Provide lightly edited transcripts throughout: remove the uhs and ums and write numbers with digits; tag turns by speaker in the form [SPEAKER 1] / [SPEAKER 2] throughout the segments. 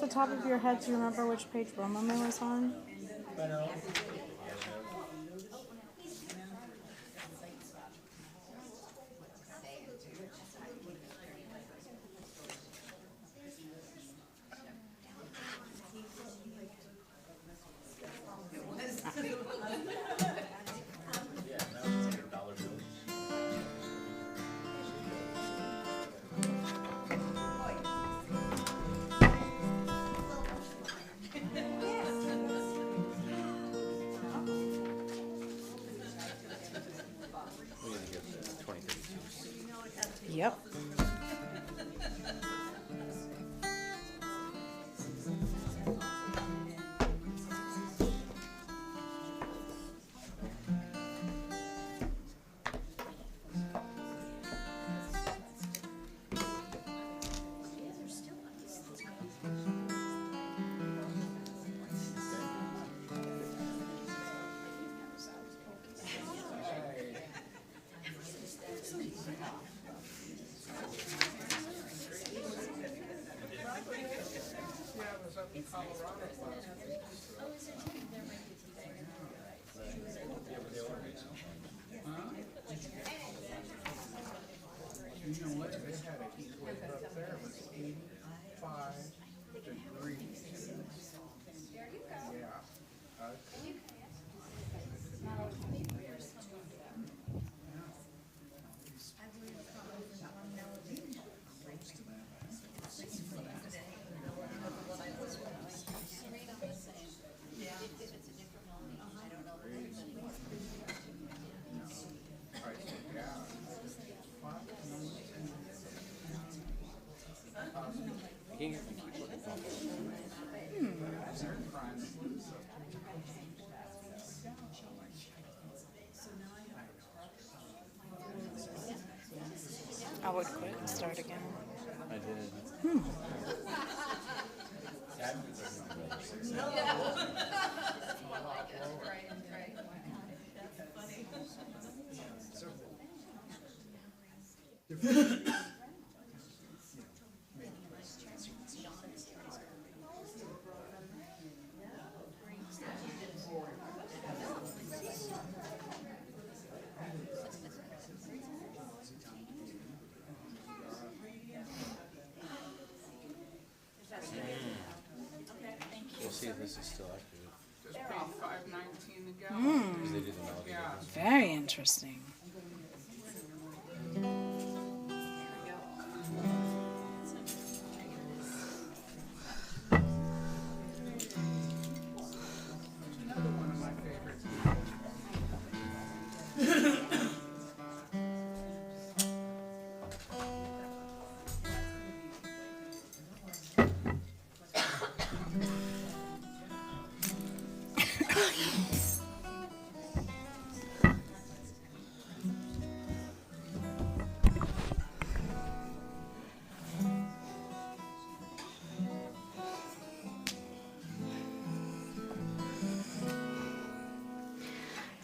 [SPEAKER 1] the top of your head, do you remember which page Romame was on? Yep.
[SPEAKER 2] You know what? They had a heat wave up there. It was 85 degrees. Yeah.
[SPEAKER 1] I would quit and start again.
[SPEAKER 3] I did. We'll see if this is still active.
[SPEAKER 2] Just paid $5.19 a gallon.
[SPEAKER 3] Because they did the melody.
[SPEAKER 2] Yeah.
[SPEAKER 1] Very interesting.
[SPEAKER 2] Another one of my favorites.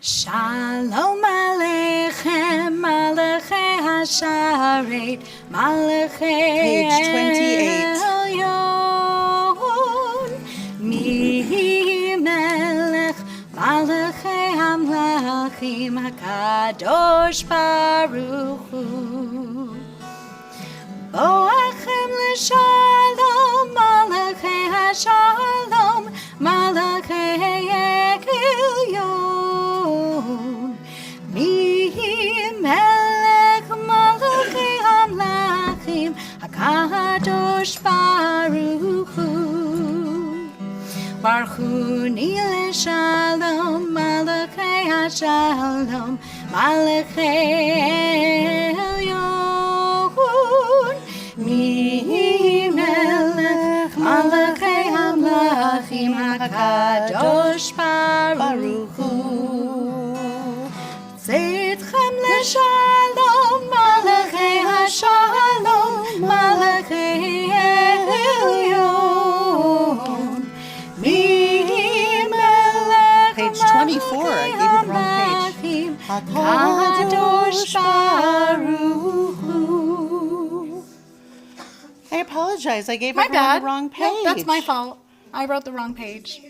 [SPEAKER 1] Shalom Aleichem, Malachei Hasharet, Malachei
[SPEAKER 4] Page 28.
[SPEAKER 1] Elyon, Mi Melech, Malachei Hamlachim, HaKadosh Baruch Hu. Boachem l'shalom, Malachei Hashalom, Malachei Elyon. Mi melech malachei hamlachim, HaKadosh Baruch Hu. Baruchuni l'shalom, Malachei Hashalom, Malachei Elyon. Mi melech malachei hamlachim, HaKadosh Baruch Hu. Tzedchem l'shalom, Malachei Hashalom, Malachei Elyon. Mi melech
[SPEAKER 4] Page 24. I gave you the wrong page.
[SPEAKER 1] HaKadosh Baruch Hu.
[SPEAKER 4] I apologize. I gave
[SPEAKER 1] My
[SPEAKER 4] everyone
[SPEAKER 1] bad.
[SPEAKER 4] the wrong page.
[SPEAKER 1] Nope, that's my fault. I wrote the wrong page.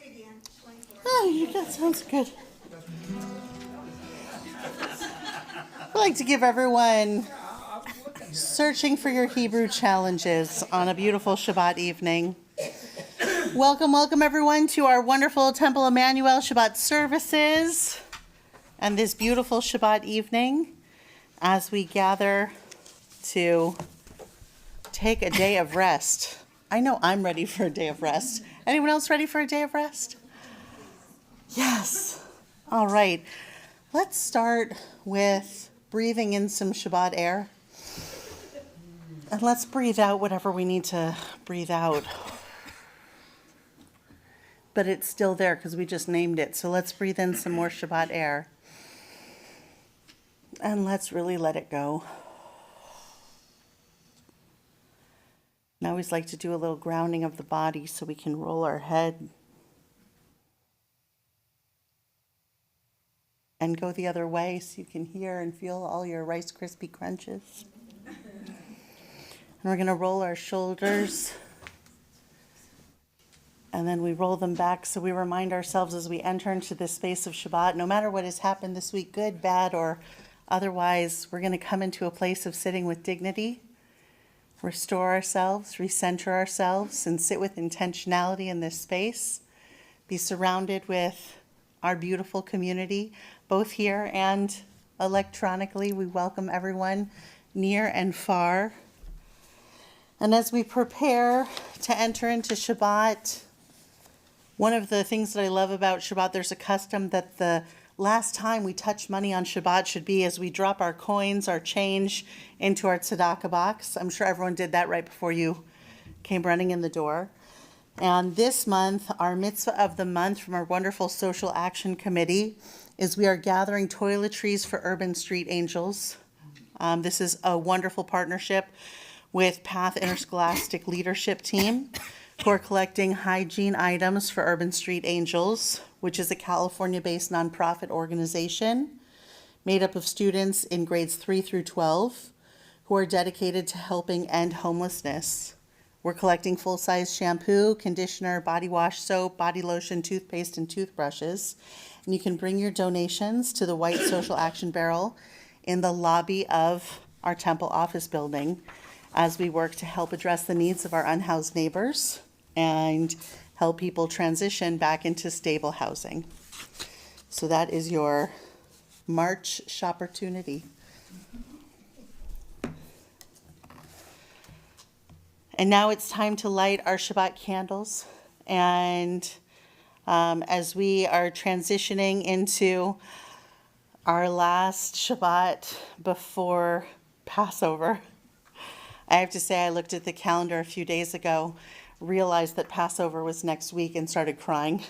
[SPEAKER 4] Oh, that sounds good. I'd like to give everyone searching for your Hebrew challenges on a beautiful Shabbat evening. Welcome everyone to our wonderful Temple Emanu-El Shabbat services and this beautiful Shabbat evening as we gather to take a day of rest. I know I'm ready for a day of rest. Anyone else ready for a day of rest? Yes. All right. Let's start with breathing in some Shabbat air. And let's breathe out whatever we need to breathe out. But it's still there because we just named it. So let's breathe in some more Shabbat air. And let's really let it go. I always like to do a little grounding of the body so we can roll our head and go the other way so you can hear and feel all your Rice Krispie crunches. And we're going to roll our shoulders. And then we roll them back so we remind ourselves as we enter into this space of Shabbat, no matter what has happened this week, good, bad, or otherwise, we're going to come into a place of sitting with dignity, restore ourselves, recenter ourselves, and sit with intentionality in this space. Be surrounded with our beautiful community, both here and electronically. We welcome everyone near and far. And as we prepare to enter into Shabbat, one of the things that I love about Shabbat, there's a custom that the last time we touch money on Shabbat should be as we drop our coins, our change into our tzedakah box. I'm sure everyone did that right before you came running in the door. And this month, our mitzvah of the month from our wonderful social action committee is we are gathering toiletries for Urban Street Angels. This is a wonderful partnership with Path Interscholastic Leadership Team, who are collecting hygiene items for Urban Street Angels, which is a California-based nonprofit organization made up of students in grades 3 through 12 who are dedicated to helping end homelessness. We're collecting full-size shampoo, conditioner, body wash, soap, body lotion, toothpaste, and toothbrushes. And you can bring your donations to the white social action barrel in the lobby of our temple office building as we work to help address the needs of our unhoused neighbors and help people transition back into stable housing. So that is your March shopportunity. And now it's time to light our Shabbat candles. And as we are transitioning into our last Shabbat before Passover, I have to say I looked at the calendar a few days ago, realized that Passover was next week, and started crying.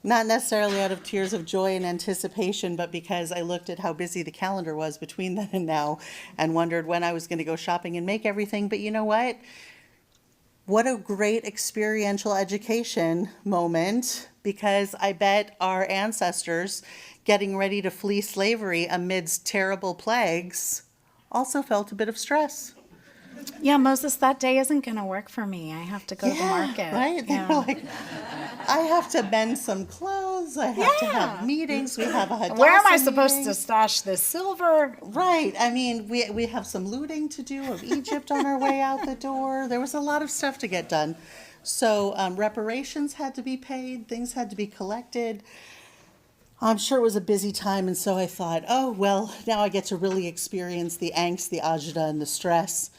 [SPEAKER 4] Not necessarily out of tears of joy and anticipation, but because I looked at how busy the calendar was between then and now and wondered when I was going to go shopping and make everything. But you know what? What a great experiential education moment, because I bet our ancestors getting ready to flee slavery amidst terrible plagues also felt a bit of stress.
[SPEAKER 1] Yeah, Moses, that day isn't going to work for me. I have to go to the market.
[SPEAKER 4] Right?
[SPEAKER 1] Yeah.
[SPEAKER 4] They're like, I have to mend some clothes. I have to have meetings. We have a Hadassah
[SPEAKER 1] Where am I supposed
[SPEAKER 4] meeting.
[SPEAKER 1] to stash the silver?
[SPEAKER 4] Right. I mean, we have some looting to do of Egypt on our way out the door. There was a lot of stuff to get done. So reparations had to be paid. Things had to be collected. I'm sure it was a busy time, and so I thought, oh, well, now I get to really experience the angst, the agita, and the stress.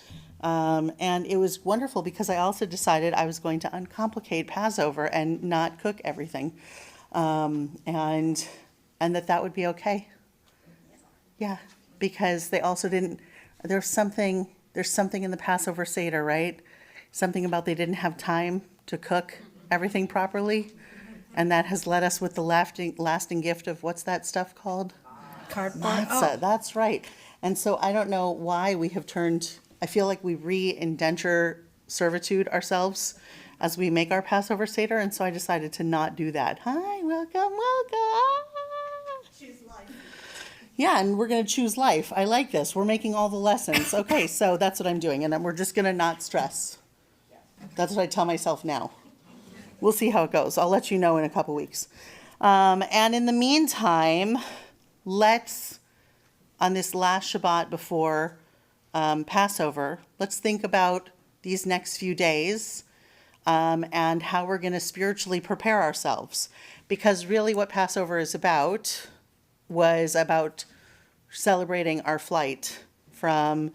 [SPEAKER 4] And it was wonderful because I also decided I was going to uncomplicate Passover and not cook everything, and that would be okay. Yeah, because they also didn't. There's something in the Passover Seder, right? Something about they didn't have time to cook everything properly. And that has led us with the lasting gift of, what's that stuff called?
[SPEAKER 1] Cardboard.
[SPEAKER 4] That's right. And so I don't know why we have turned, I feel like we re-indenture servitude ourselves as we make our Passover Seder. And so I decided to not do that. Hi, welcome.
[SPEAKER 5] Choose life.
[SPEAKER 4] Yeah, and we're going to choose life. I like this. We're making all the lessons. Okay, so that's what I'm doing, and then we're just going to not stress. That's what I tell myself now. We'll see how it goes. I'll let you know in a couple weeks. And in the meantime, let's, on this last Shabbat before Passover, let's think about these next few days and how we're going to spiritually prepare ourselves. Because really what Passover is about was about celebrating our flight from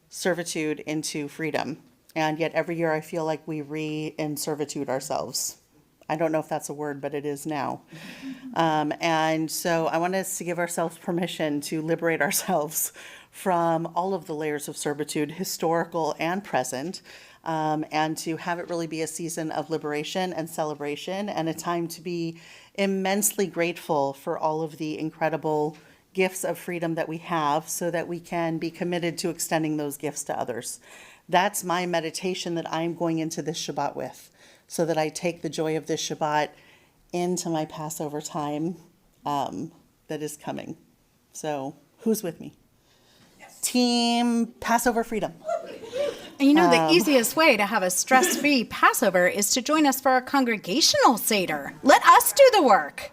[SPEAKER 4] servitude into freedom. And yet every year I feel like we re-in-servitude ourselves. I don't know if that's a word, but it is now. And so I want us to give ourselves permission to liberate ourselves from all of the layers of servitude, historical and present, and to have it really be a season of liberation and celebration and a time to be immensely grateful for all of the incredible gifts of freedom that we have so that we can be committed to extending those gifts to others. That's my meditation that I'm going into this Shabbat with, so that I take the joy of this Shabbat into my Passover time that is coming. So who's with me? Yes. Team Passover Freedom.
[SPEAKER 1] And you know, the easiest way to have a stress-free Passover is to join us for our congregational Seder. Let us do the work.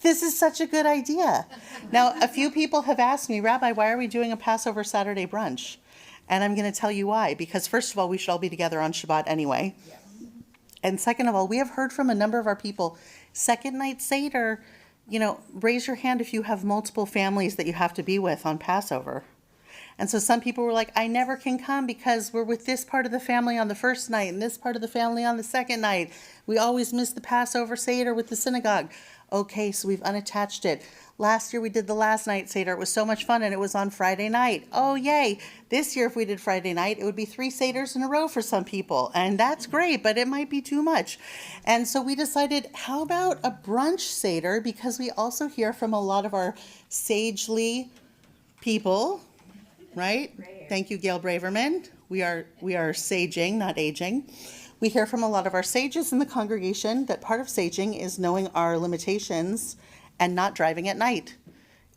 [SPEAKER 4] This is such a good idea. Now, a few people have asked me, Rabbi, why are we doing a Passover Saturday brunch? And I'm going to tell you why. Because first of all, we should all be together on Shabbat anyway. Yeah. And second of all, we have heard from a number of our people, second night Seder, raise your hand if you have multiple families that you have to be with on Passover. And so some people were like, I never can come because we're with this part of the family on the first night and this part of the family on the second night. We always miss the Passover Seder with the synagogue. Okay, so we've unattached it. Last year we did the last night Seder. It was so much fun and it was on Friday night. Oh, yay. This year if we did Friday night, it would be 3 Seders in a row for some people. And that's great, but it might be too much. And so we decided, how about a brunch Seder? Because we also hear from a lot of our sagely people, right? Thank you, Gail Braverman. We are saging, not aging. We hear from a lot of our sages in the congregation that part of saging is knowing our limitations and not driving at night.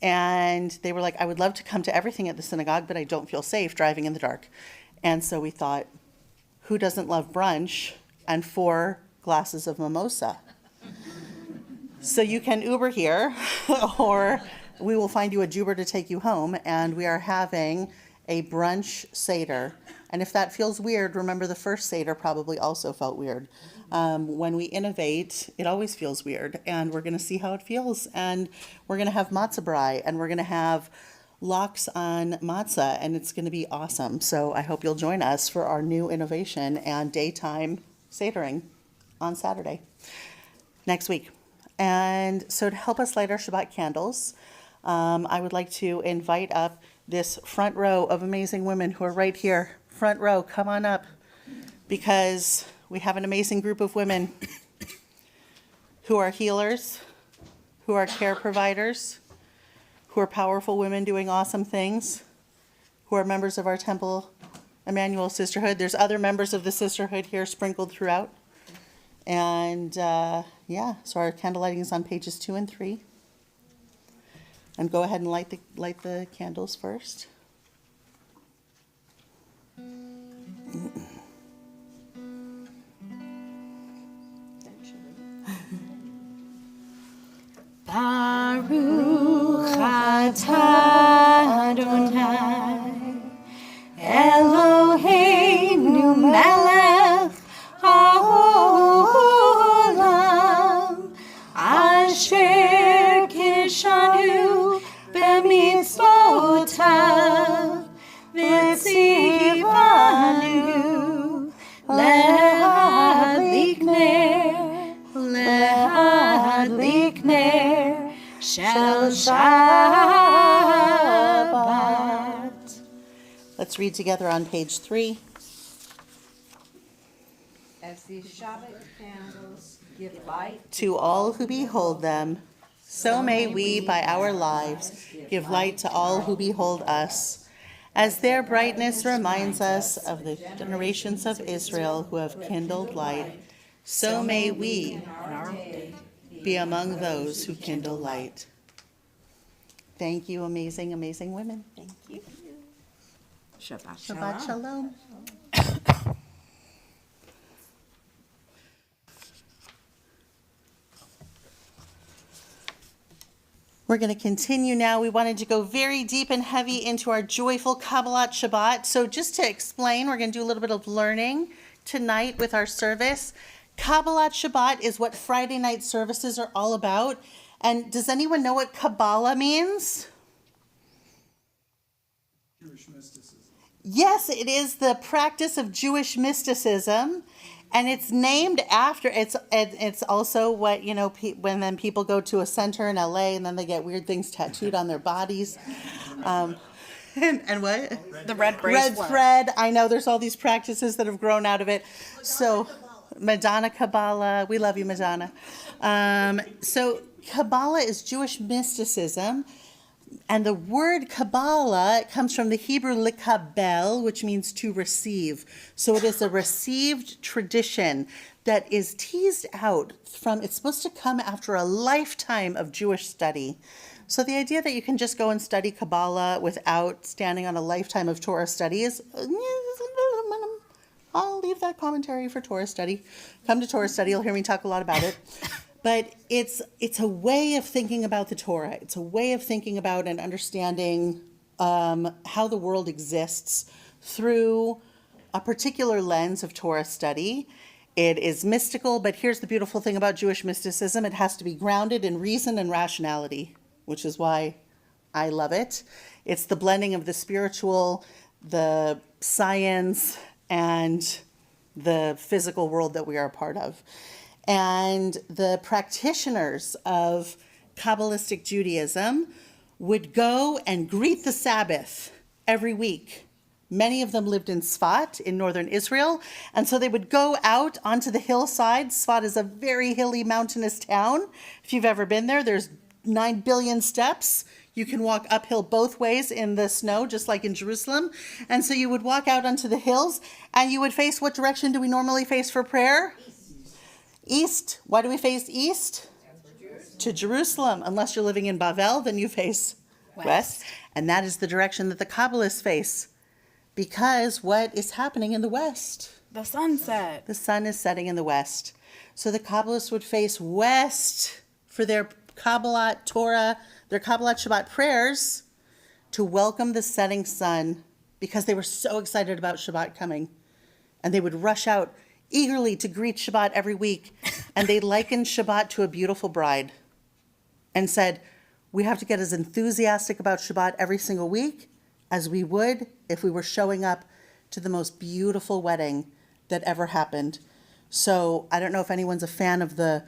[SPEAKER 4] And they were like, I would love to come to everything at the synagogue, but I don't feel safe driving in the dark. And so we thought, who doesn't love brunch and 4 glasses of mimosa? So you can Uber here, or we will find you a Juber to take you home, and we are having a brunch Seder. And if that feels weird, remember the first Seder probably also felt weird. When we innovate, it always feels weird, and we're going to see how it feels. And we're going to have matzah brai, and we're going to have lox on matzah, and it's going to be awesome. So I hope you'll join us for our new innovation and daytime Sedering on Saturday next week. And so to help us light our Shabbat candles, I would like to invite up this front row of amazing women who are right here. Front row, come on up, because we have an amazing group of women who are healers, who are care providers, who are powerful women doing awesome things, who are members of our Temple Emanu-El Sisterhood. There's other members of the sisterhood here sprinkled throughout. And so our candle lighting is on pages 2 and 3. And go ahead and light the candles first.
[SPEAKER 1] Baruch atah Adonai Eloheinu melech haolam asher kishanu b'mitzvotav v'tzivanu lehadlik ner shel Shabbat.
[SPEAKER 4] Let's read together on page 3.
[SPEAKER 5] As these Shabbat candles give light
[SPEAKER 4] To all who behold them, so may we by our lives give light to all who behold us. As their brightness reminds us of the generations of Israel who have kindled light, so may we be among those who kindle light. Thank you, amazing, amazing women.
[SPEAKER 5] Thank you.
[SPEAKER 1] Shabbat
[SPEAKER 4] Shabbat Shalom. We're going to continue now. We wanted to go very deep and heavy into our joyful Kabbalat Shabbat. So just to explain, we're going to do a little bit of learning tonight with our service. Kabbalat Shabbat is what Friday night services are all about. And does anyone know what Kabbalah means?
[SPEAKER 2] Jewish mysticism.
[SPEAKER 4] Yes, it is the practice of Jewish mysticism. And it's named after, it's also what, you know, when then people go to a center in LA and then they get weird things tattooed on their bodies. And what?
[SPEAKER 1] The red
[SPEAKER 4] Red
[SPEAKER 1] bracelet.
[SPEAKER 4] thread. I know there's all these practices that have grown out of it. So Madonna Kabbalah. We love you, Madonna. So Kabbalah is Jewish mysticism. And the word Kabbalah comes from the Hebrew likabel, which means to receive. So it is a received tradition that is teased out from, it's supposed to come after a lifetime of Jewish study. So the idea that you can just go and study Kabbalah without standing on a lifetime of Torah study is, I'll leave that commentary for Torah study. Come to Torah study, you'll hear me talk a lot about it. But it's a way of thinking about the Torah. It's a way of thinking about and understanding how the world exists through a particular lens of Torah study. It is mystical, but here's the beautiful thing about Jewish mysticism. It has to be grounded in reason and rationality, which is why I love it. It's the blending of the spiritual, the science, and the physical world that we are a part of. And the practitioners of Kabbalistic Judaism would go and greet the Sabbath every week. Many of them lived in Sfat in northern Israel, and so they would go out onto the hillside. Sfat is a very hilly, mountainous town. If you've ever been there, there's 9 billion steps. You can walk uphill both ways in the snow, just like in Jerusalem. And so you would walk out onto the hills, and you would face, what direction do we normally face for prayer? East. Why do we face east? To Jerusalem. Unless you're living in Bavel, then you face west. And that is the direction that the Kabbalists face. Because what is happening in the west?
[SPEAKER 1] The sunset.
[SPEAKER 4] The sun is setting in the west. So the Kabbalists would face west for their Kabbalat Torah, their Kabbalat Shabbat prayers to welcome the setting sun because they were so excited about Shabbat coming. And they would rush out eagerly to greet Shabbat every week. And they likened Shabbat to a beautiful bride and said, we have to get as enthusiastic about Shabbat every single week as we would if we were showing up to the most beautiful wedding that ever happened. So I don't know if anyone's a fan of the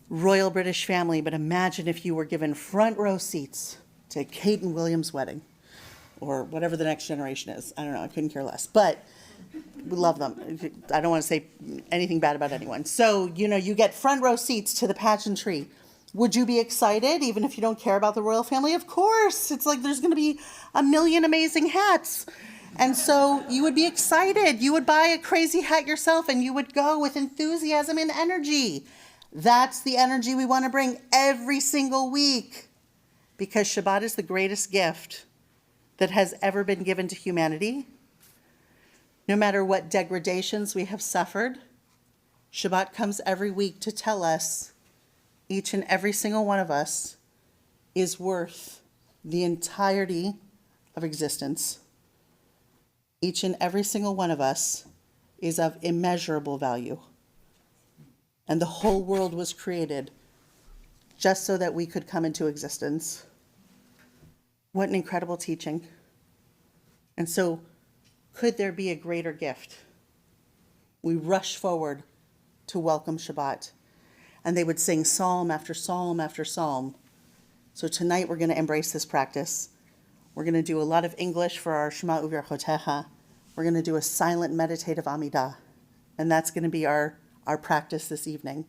[SPEAKER 4] royal British family, but imagine if you were given front row seats to Kate and William's wedding or whatever the next generation is. I don't know. I couldn't care less. But we love them. I don't want to say anything bad about anyone. So, you get front row seats to the pageantry. Would you be excited, even if you don't care about the royal family? Of course. It's like there's going to be a million amazing hats. And so you would be excited. You would buy a crazy hat yourself, and you would go with enthusiasm and energy. That's the energy we want to bring every single week, because Shabbat is the greatest gift that has ever been given to humanity. No matter what degradations we have suffered, Shabbat comes every week to tell us, each and every single one of us is worth the entirety of existence. Each and every single one of us is of immeasurable value. And the whole world was created just so that we could come into existence. What an incredible teaching. And so, could there be a greater gift? We rush forward to welcome Shabbat. And they would sing psalm after psalm after psalm. So tonight we're going to embrace this practice. We're going to do a lot of English for our Shema U'V'Rechotecha. We're going to do a silent meditative Amidah. And that's going to be our practice this evening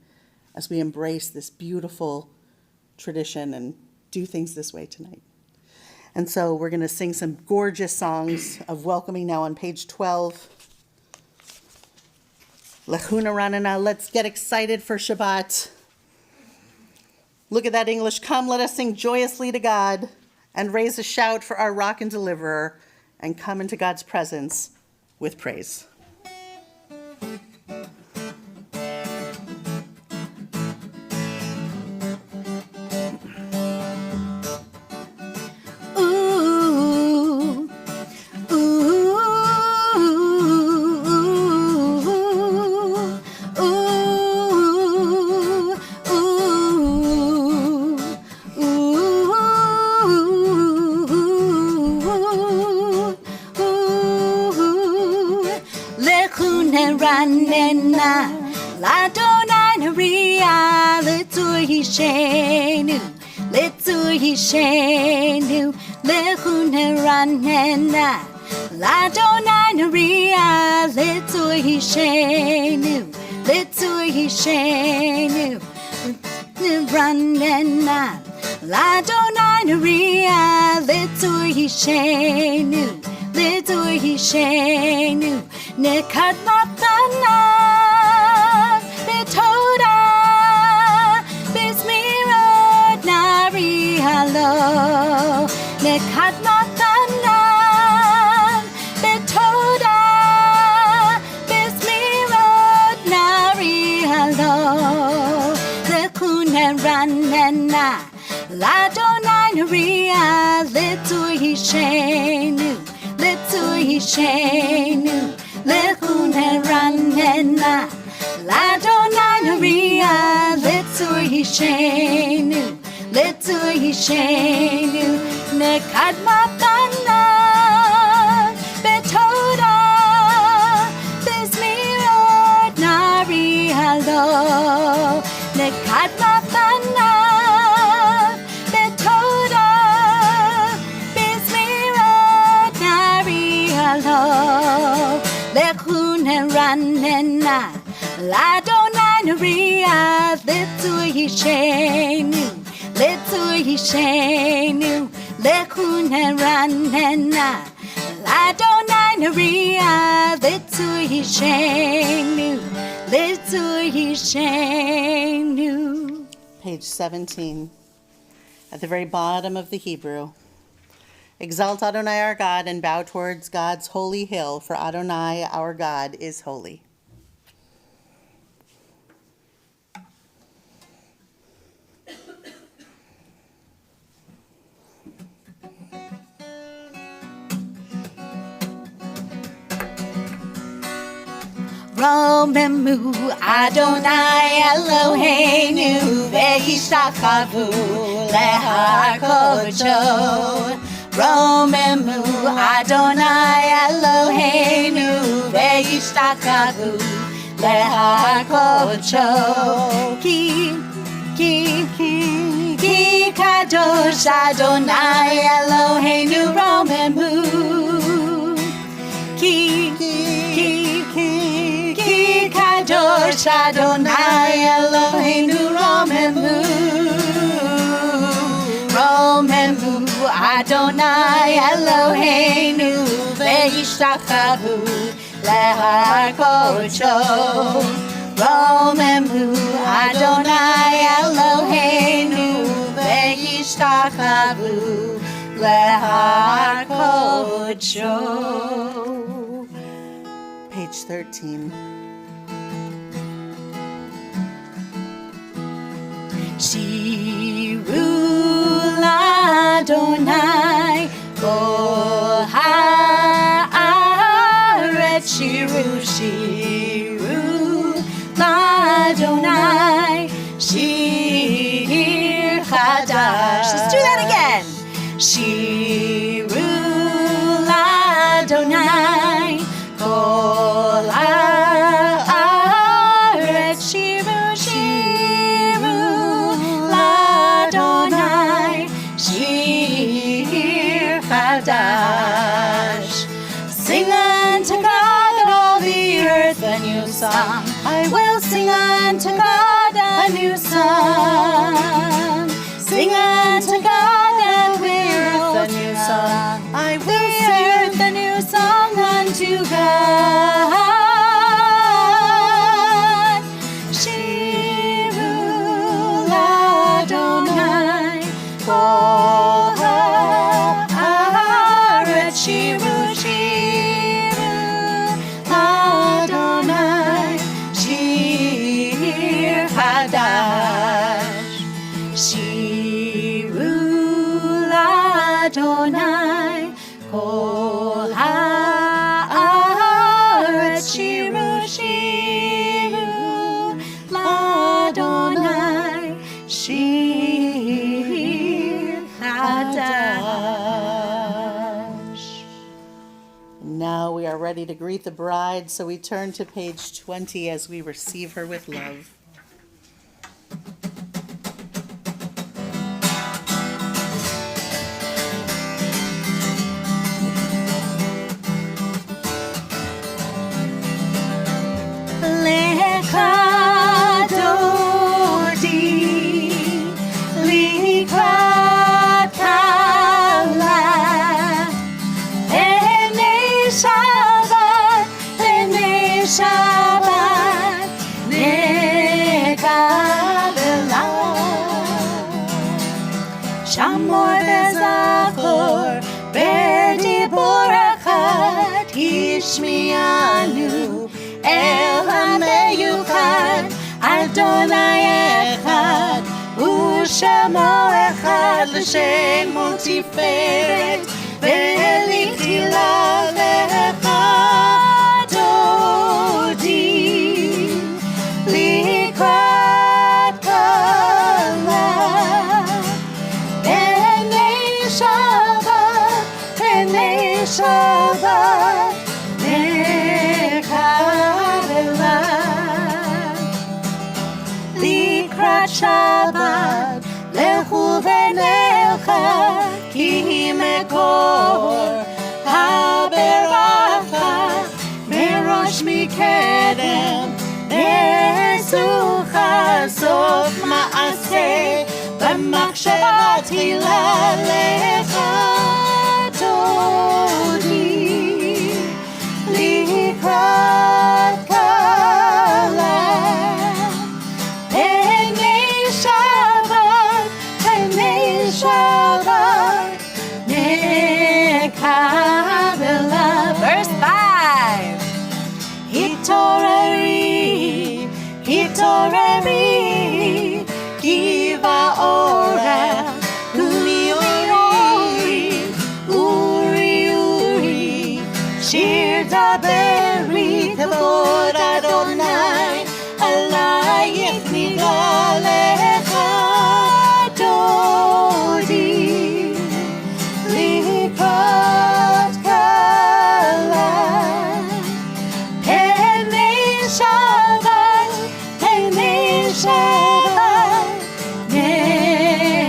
[SPEAKER 4] as we embrace this beautiful tradition and do things this way tonight. And so we're going to sing some gorgeous songs of welcoming now on page 12. Lechuna Ranana, let's get excited for Shabbat. Look at that English. Come, let us sing joyously to God. and raise a shout for our rock and deliverer, and come into God's presence with praise.
[SPEAKER 1] Ooh, ooh, ooh, ooh, Ranena, la dona ria, little he shenu, little he shenu, lehune ranena, la dona ria, little he shenu, little he shenu, ranena, la dona ria, little he shenu. Little Hishenu, Nekat Matana, Betoda, Bismirod Nari Hello, Nekat Matana, Betoda, Bismirod Nari Hello, Lekune Ranena, Ladonai Ria, Little Hishenu. Little Hishenu, Lehune Ranena, Ladonai Ria, Little Hishenu, Little Hishenu, Nekad Matana, Betoda, Bismirod Nari Hello, Nekad Matana. Lekune ranena, la dona ria, little hishenu, little hishenu, lekune ranena, la dona ria, little hishenu, little hishenu.
[SPEAKER 4] Page 17, at the very bottom of the Hebrew. Exalt Adonai our God and bow towards God's holy hill, for Adonai our God is holy.
[SPEAKER 1] Romemu Adonai Eloheinu ve'yishtachavu lehar kodecho. Romemu Adonai Eloheinu ve'yishtachavu lehar kodecho. Ki kadosh Adonai Eloheinu romemu. Ki kadosh Adonai Eloheinu romemu. Romemu Adonai Eloheinu ve'yishtachavu lehar kodecho. Romemu Adonai Eloheinu ve'yishtachavu lehar kodecho.
[SPEAKER 4] Page 13.
[SPEAKER 1] Shiru l'Adonai kol ha'aretz. Shiru l'Adonai shir chadash. Let's do that again. Shiru l'Adonai kol ha'aretz. Shiru l'Adonai shir chadash. Sing unto God all the earth a new song. I will sing unto God a new song. Sing unto God and the earth a new song. I will sing a new song unto God. Shiru l'Adonai kol מחדש. שירו לאדוני כל הארץ, שירו שירו לאדוני שיר חדש.
[SPEAKER 4] Now we are ready to greet the bride, so we turn to page 20 as we receive her with love.
[SPEAKER 1] לך דודי לקראת כלה, לעיני שבת, לעיני שבת נקבלה. שמור וזכור בדיבור אחד, השמיענו אל המיוחד, אדוני אחד ושמו אחד, לשם ולתפארת ולתהילה. לך דודי לקראת כלה, בעיני שבת, בעיני שבת נקבלה. לקראת שבת לכו ונלכה, כי מקור הברכה, מראש מקדם נשוכה, סוף מעשה במחשבה תחילה. לך דודי לקראת כלה, בעיני שבת, בעיני שבת נקבלה. Verse 5. התעוררי, התעוררי, גבעה אורה, אורי אורי, אורי אורי, שיר דברי כבוד אדוני, עלייך ניגע. לך דודי לקראת כלה, בעיני שבת, בעיני שבת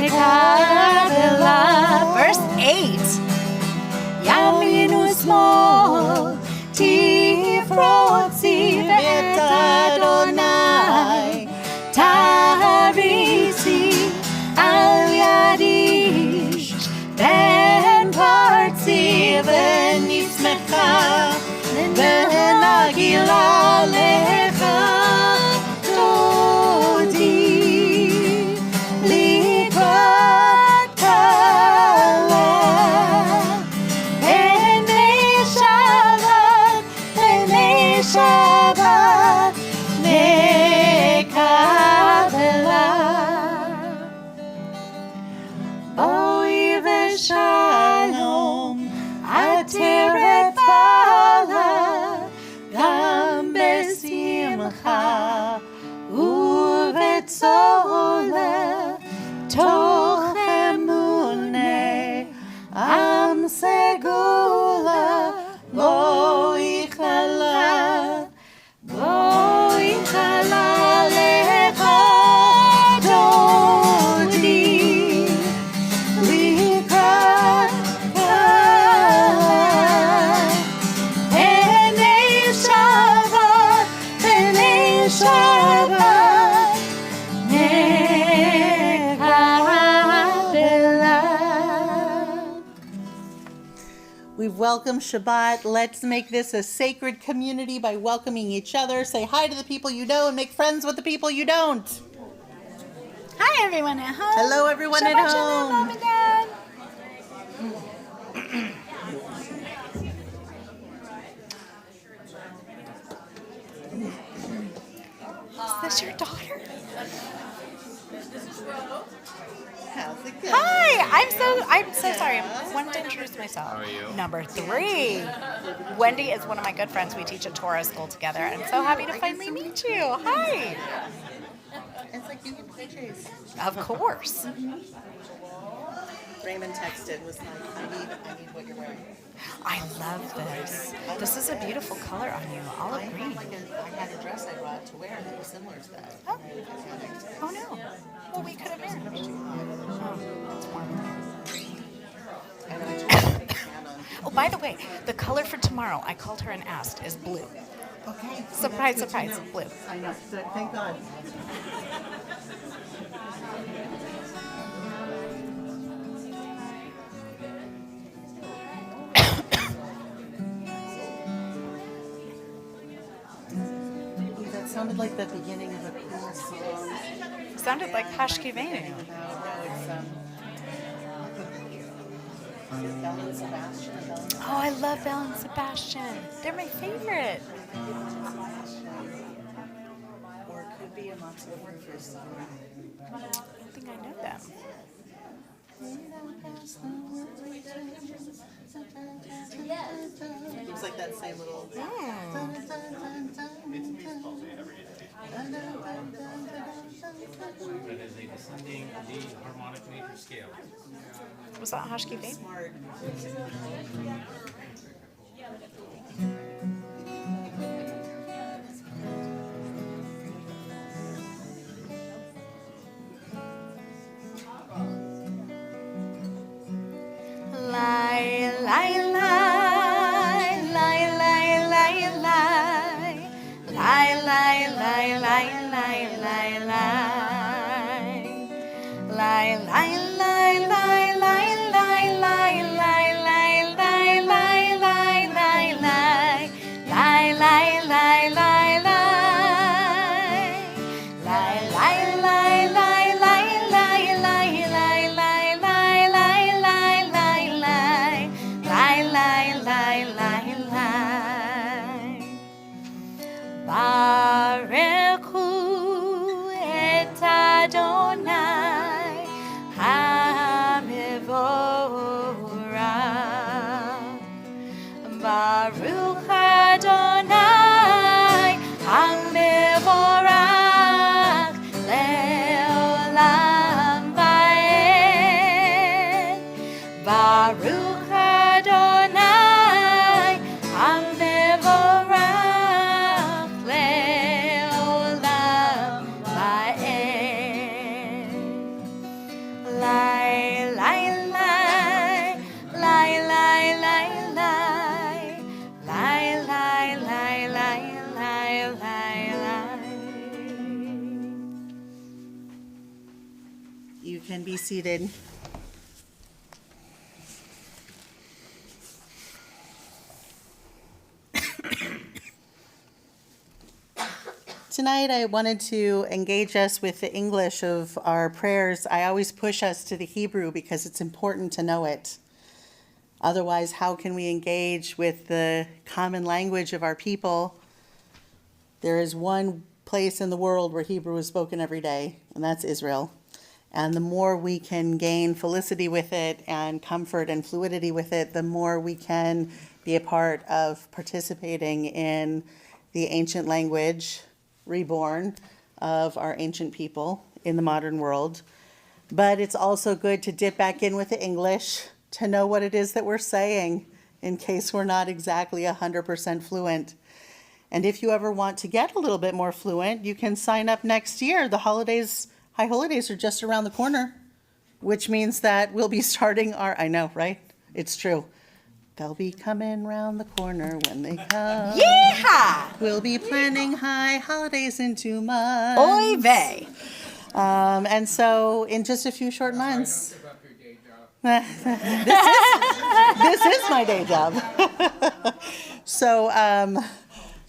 [SPEAKER 1] נקבלה. Verse 8. ימין ושמאל תפרוצי ואת אדוני תריצי, על ידי פן פרצי ונשמחה ונגילה. לך דודי לקראת כלה, בעיני שבת, בעיני שבת נקבלה. בואי ושלום עטרת בעלה, גם בשמחה ובצולה, תוך אמונה עם סגולה. בואי חלה, בואי חלה. לך דודי לקראת כלה, בעיני שבת, בעיני שבת נקבלה.
[SPEAKER 4] We've welcomed Shabbat. Let's make this a sacred community by welcoming each other. Say hi to the people you know and make friends with the people you don't.
[SPEAKER 1] Hi everyone at home.
[SPEAKER 4] Hello, everyone at
[SPEAKER 1] Shabbat Shalom,
[SPEAKER 4] home.
[SPEAKER 1] Mom and Dad. Is this your daughter?
[SPEAKER 4] How's it going?
[SPEAKER 1] Hi, I'm so sorry. I wanted to introduce myself.
[SPEAKER 3] How are you?
[SPEAKER 1] Number 3. Wendy is one of my good friends. We teach at Torah school together. I'm so happy to finally meet you. Hi.
[SPEAKER 4] It's like you can PJs.
[SPEAKER 1] Of course.
[SPEAKER 4] Raymond texted, was like, I need what you're wearing.
[SPEAKER 1] I love this. This is a beautiful color on you. Olive green.
[SPEAKER 4] I had a dress I brought to wear that was similar to that.
[SPEAKER 1] Oh no. Well, we could have been. Oh, it's warm.
[SPEAKER 4] And I told her to put your hand on.
[SPEAKER 1] Oh, by the way, the color for tomorrow, I called her and asked, is blue.
[SPEAKER 4] Okay.
[SPEAKER 1] Surprise,
[SPEAKER 4] That's good to
[SPEAKER 1] surprise,
[SPEAKER 4] know.
[SPEAKER 1] blue.
[SPEAKER 4] I know. Thank God. That sounded like the beginning of a cool song.
[SPEAKER 1] Sounded like Hashkivenu.
[SPEAKER 4] Belle and Sebastian.
[SPEAKER 1] Oh, I love Belle and Sebastian. They're my favorite.
[SPEAKER 4] Or it could be a Moxie Rufus song.
[SPEAKER 1] I don't think I know them.
[SPEAKER 4] It was like that same little.
[SPEAKER 3] That is a descending D harmonic major scale.
[SPEAKER 1] Was that Hashkivenu?
[SPEAKER 4] Smart.
[SPEAKER 1] Lie, lie, lie, lie, lie, lie, lie, lie, lie, lie, lie, lie, lie, lie, lie, lie, Baruch Adonai, HaMevorach, Le'olam Va'ed. Baruch Adonai, HaMevorach, Le'olam Va'ed. Lai, lai, lai, lai, lai, lai, lai. Lie, lie, lie, lie, lie, lie, lie.
[SPEAKER 4] You can be seated. Tonight, I wanted to engage us with the English of our prayers. I always push us to the Hebrew because it's important to know it. Otherwise, how can we engage with the common language of our people? There is one place in the world where Hebrew is spoken every day, and that's Israel. And the more we can gain felicity with it and comfort and fluidity with it, the more we can be a part of participating in the ancient language reborn of our ancient people in the modern world. But it's also good to dip back in with the English to know what it is that we're saying in case we're not exactly 100% fluent. And if you ever want to get a little bit more fluent, you can sign up next year. The holidays, high holidays are just around the corner, which means that we'll be starting our, I know, right? It's true. They'll be coming round the corner when they come.
[SPEAKER 1] Yeehaw!
[SPEAKER 4] We'll be planning high holidays in 2 months.
[SPEAKER 1] Oy vey.
[SPEAKER 4] And so in just a few short months,
[SPEAKER 2] Give up your day job.
[SPEAKER 4] this is my day job.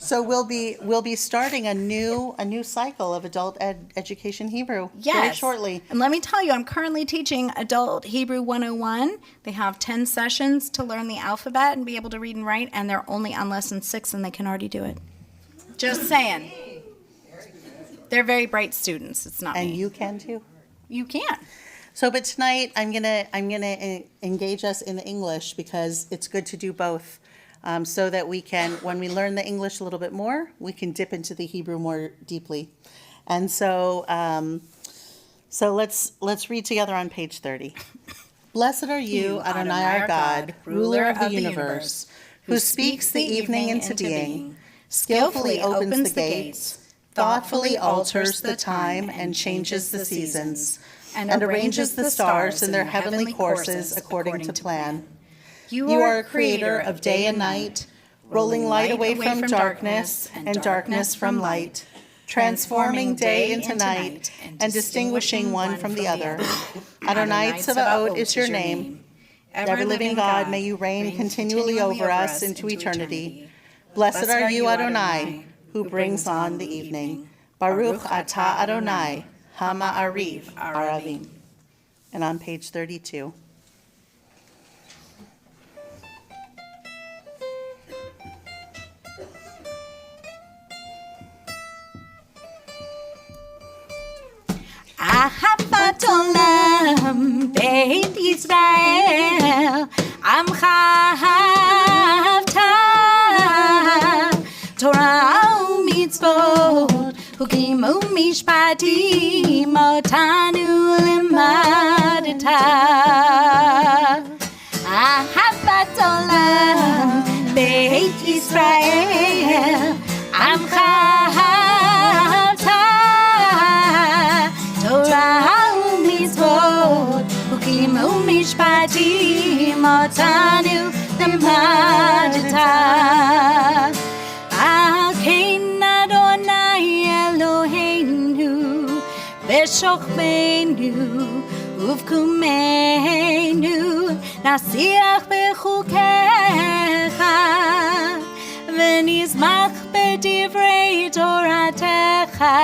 [SPEAKER 4] So we'll be starting a new cycle of adult education Hebrew very
[SPEAKER 1] Yes.
[SPEAKER 4] shortly.
[SPEAKER 1] And let me tell you, I'm currently teaching Adult Hebrew 101. They have 10 sessions to learn the alphabet and be able to read and write, and they're only on lesson 6, and they can already do it. Just saying. They're very bright students. It's not
[SPEAKER 4] And
[SPEAKER 1] me.
[SPEAKER 4] you can too.
[SPEAKER 1] You can.
[SPEAKER 4] So, but tonight I'm gonna engage us in English because it's good to do both, so that we can, when we learn the English a little bit more, we can dip into the Hebrew more deeply. And so, let's read together on page 30. Blessed are you, Adonai our God, ruler of the universe, who speaks the evening into being, skillfully opens the gates, thoughtfully alters the time and changes the seasons, and arranges the stars in their heavenly courses according to plan. You are a creator of day and night, rolling light away from darkness and darkness from light, transforming day into night and distinguishing one from the other. Adonai Tzavaot is your name. Ever-living God, may you reign continually over us into eternity. Blessed are you, Adonai, who brings on the evening. Baruch atah Adonai, Hama-Ariv Aravim. And on page 32.
[SPEAKER 1] Ahavat olam beit Yisrael Amcha ahavta Torah u'mitzvot Hukim u'mishpatim Otanu limadta Ahavat olam beit Yisrael Amcha ahavta Torah u'mitzvot, hukim u'mishpatim, otanu limadta. Al kein Adonai Eloheinu, b'shochbeinu, uvkumeinu, nasiach b'chukecha, v'nizmach b'divrei Toratecha,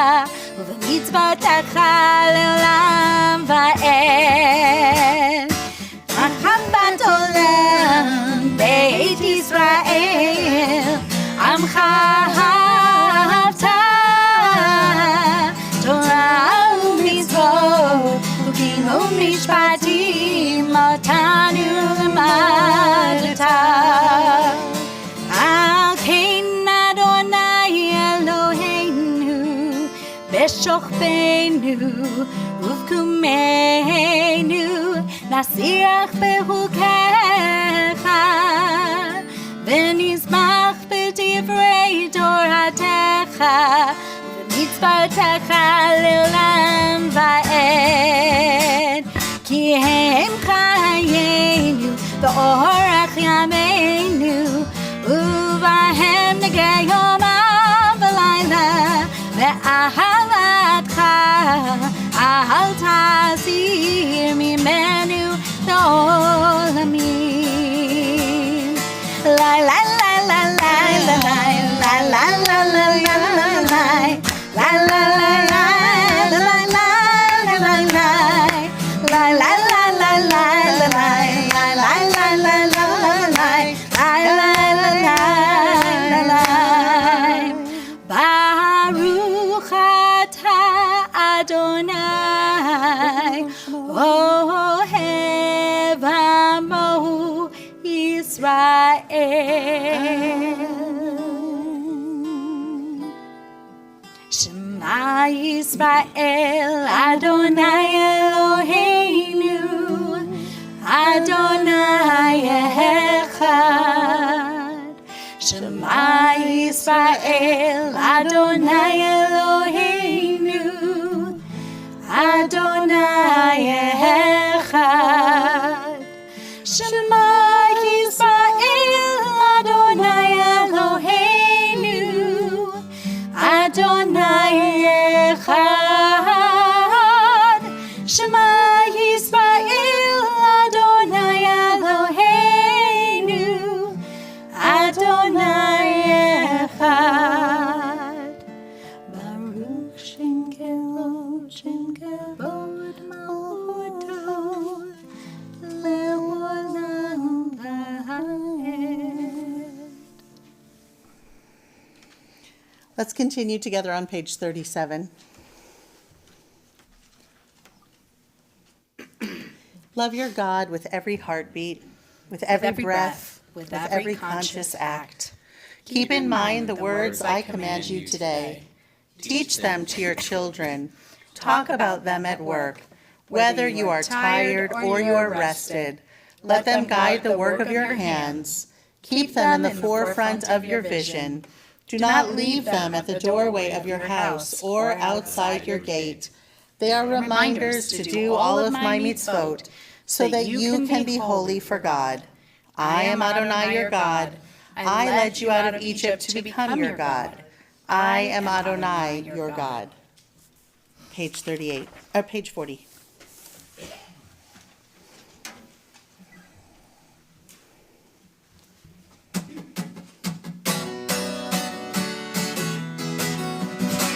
[SPEAKER 1] ובמצוותיך לעולם ועד. אהבת עולם בית ישראל, עמך אהבת, תורה ומצוות, חוקים ומשפטים, אותנו למדת. על כן אדוני אלוהינו, בשוכבנו ובקומנו, נשיח בחוקיך, ונשמח בדברי תורתך, ובמצוותיך לעולם ועד. כי הם חיינו באורח ימינו, ובהם נגע יומם ולילה, ואהלתך אל תסיר ממנו לעולמים. לי לי לי לי לי לי לי Baruch atah Adonai Ohev Amo Yisrael. Shema Yisrael Adonai Eloheinu Adonai Echad. Shema Yisrael Adonai Eloheinu Adonai Echad. Shema Yisrael Adonai Eloheinu Adonai Echad. Shema Yisrael Adonai Eloheinu Adonai Echad. Baruch Shem Kevod Shem Kevod Malchuto Le'olam va'ed.
[SPEAKER 4] Let's continue together on page 37. Love your God with every heartbeat, with every breath, with every conscious act. Keep in mind the words I command you today. Teach them to your children. Talk about them at work, whether you are tired or you are rested. Let them guide the work of your hands. Keep them in the forefront of your vision. Do not leave them at the doorway of your house or outside your gate. They are reminders to do all of my mitzvot, so that you can be holy for God. I am Adonai your God. I led you out of Egypt to become your God. I am Adonai your God. Page 38, or page 40.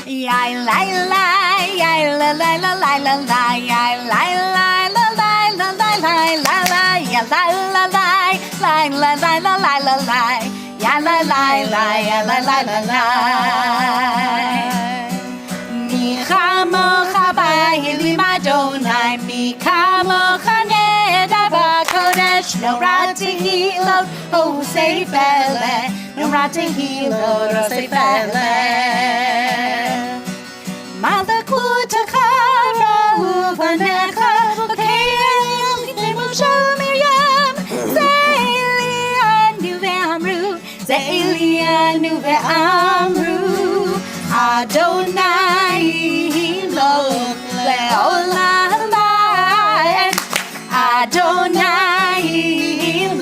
[SPEAKER 1] Yai lai lai, yai la la la la la la, yai lai lai la la la la la la la, ya la la la, la la la la la la la, ya la la la, ya la la la la. Mi chamocha ba'elim Adonai, mi chamocha neda b'kodesh, no ratihilot, oh say fele, no ratihilot, oh say fele. Malakutaka uvanecha v'keim Moshe Miriam Ze'elianu ve'amru Adonai lo le'olam va'ed Adonai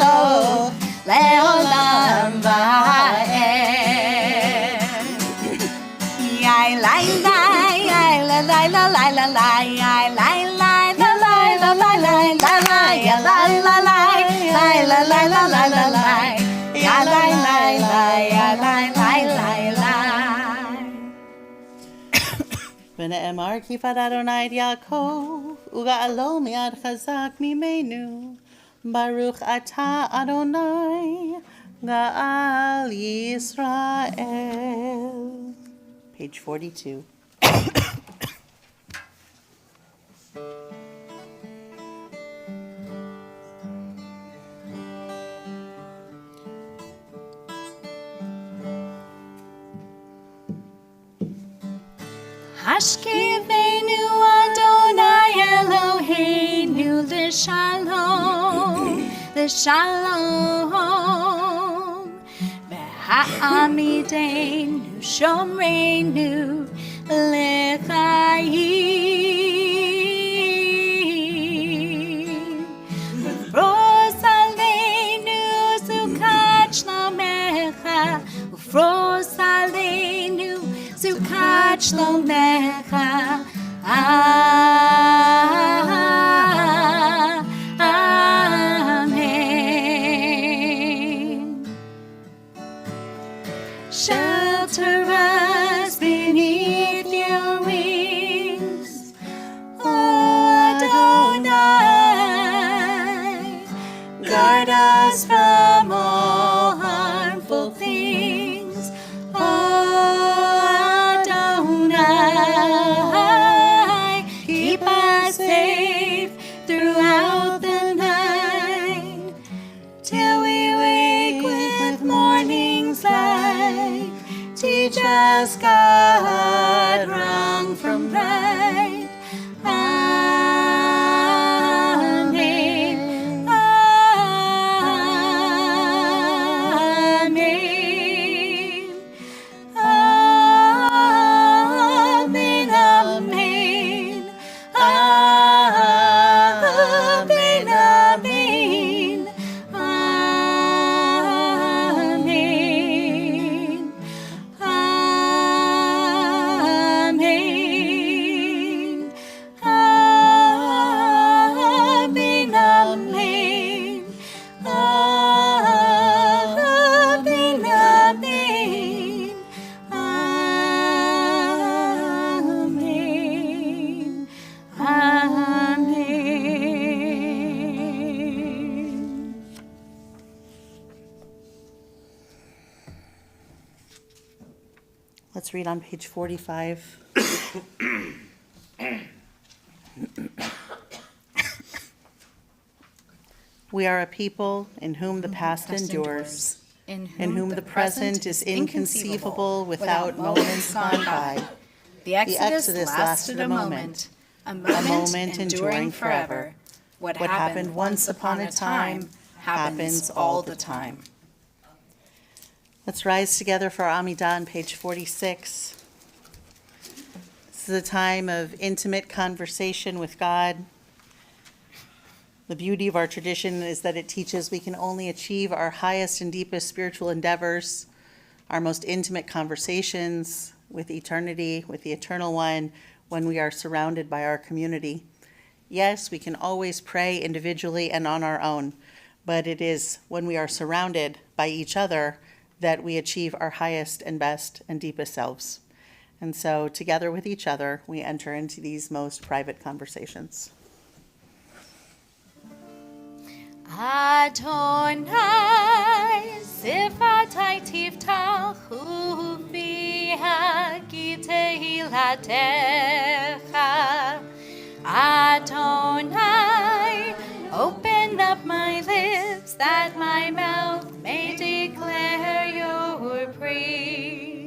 [SPEAKER 1] lo le'olam va'ed Yai lai lai la la la la la la la la la la la la la la la la ya la la la la la la la la la ya la la la ya la la la la.
[SPEAKER 4] V'ne'emar kifat Adonai et Yaakov, uga'alo mi'ad chazak mimenu. Baruch atah Adonai, ga'al Yisrael. Page 42.
[SPEAKER 1] Hashkivenu Adonai Eloheinu l'shalom, v'ha'amideinu shomreinu l'chayim, ufros aleinu sukat shlomecha, ufros aleinu sukat shlomecha. Amen. Shelter us beneath your wings, oh Adonai. Guard us from all harmful things, oh Adonai. Keep us safe throughout the night, till we wake with morning's light. Teach us, God, wrong from right. Amen. Amen. Amen. Amen. Amen. Amen. Amen. Amen. Amen. Amen. Amen. Amen. Amen.
[SPEAKER 4] Let's read on page 45. We are a people in whom the past endures, in whom the present is inconceivable without moments gone by.
[SPEAKER 1] The Exodus lasted a moment enduring forever. What happened once upon a time happens all the time.
[SPEAKER 4] Let's rise together for our Amidah on page 46. This is a time of intimate conversation with God. The beauty of our tradition is that it teaches we can only achieve our highest and deepest spiritual endeavors, our most intimate conversations with eternity, with the Eternal One, when we are surrounded by our community. Yes, we can always pray individually and on our own, but it is when we are surrounded by each other that we achieve our highest and best and deepest selves. And so together with each other, we enter into these most private conversations.
[SPEAKER 1] Adonai, sifatai tiftach ufiha gitehilatecha. Adonai, open up my lips that my mouth may declare your praise.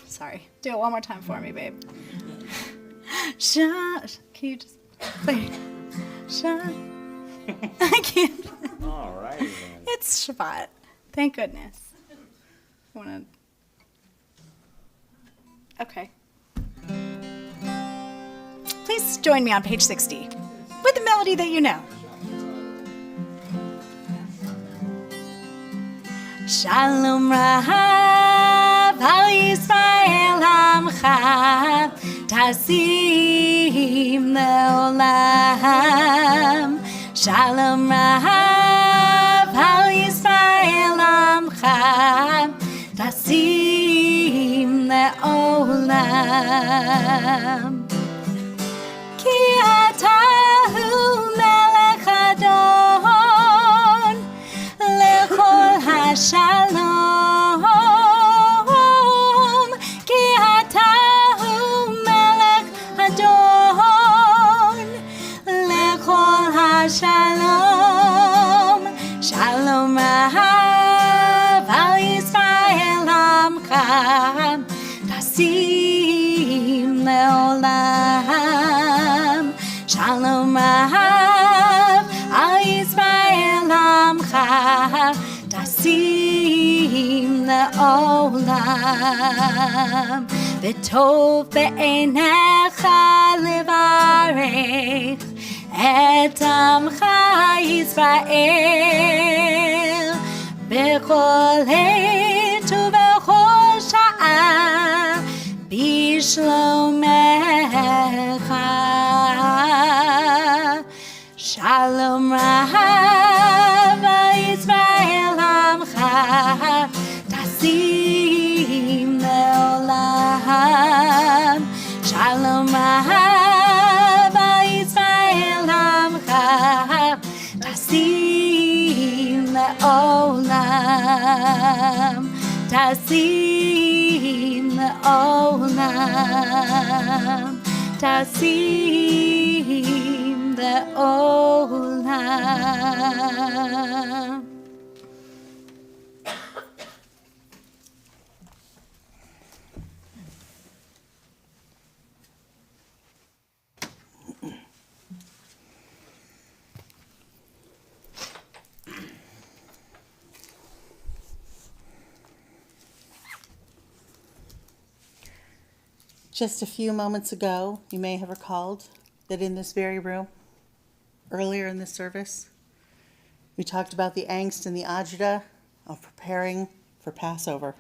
[SPEAKER 1] Sorry. Do it one more time for me, babe. Can you just play? I can't.
[SPEAKER 3] All righty then.
[SPEAKER 1] It's Shabbat. Thank goodness. I want to.
[SPEAKER 6] Okay. Please join me on page 60 with the melody that you know. Shalom Rav al Yisrael Amcha Tasim Leolam. Shalom Rav al Yisrael Amcha Tasim Leolam. Ki atahu melech adon lechol hashalom. Ki atahu melech adon lechol hashalom. Shalom Rav al Yisrael amcha tasim leolam. Shalom Rav al Yisrael amcha tasim leolam. V'tov be'einecha levarech et amcha Yisrael b'chol het u'b'chol sha'a b'shlomecha. Shalom Rav al Yisrael amcha tasim leolam. Shalom Rav al Yisrael amcha tasim leolam. Tasim leolam. Tasim leolam.
[SPEAKER 4] Just a few moments ago, you may have recalled that in this very room, earlier in this service, we talked about the angst and the agita of preparing for Passover.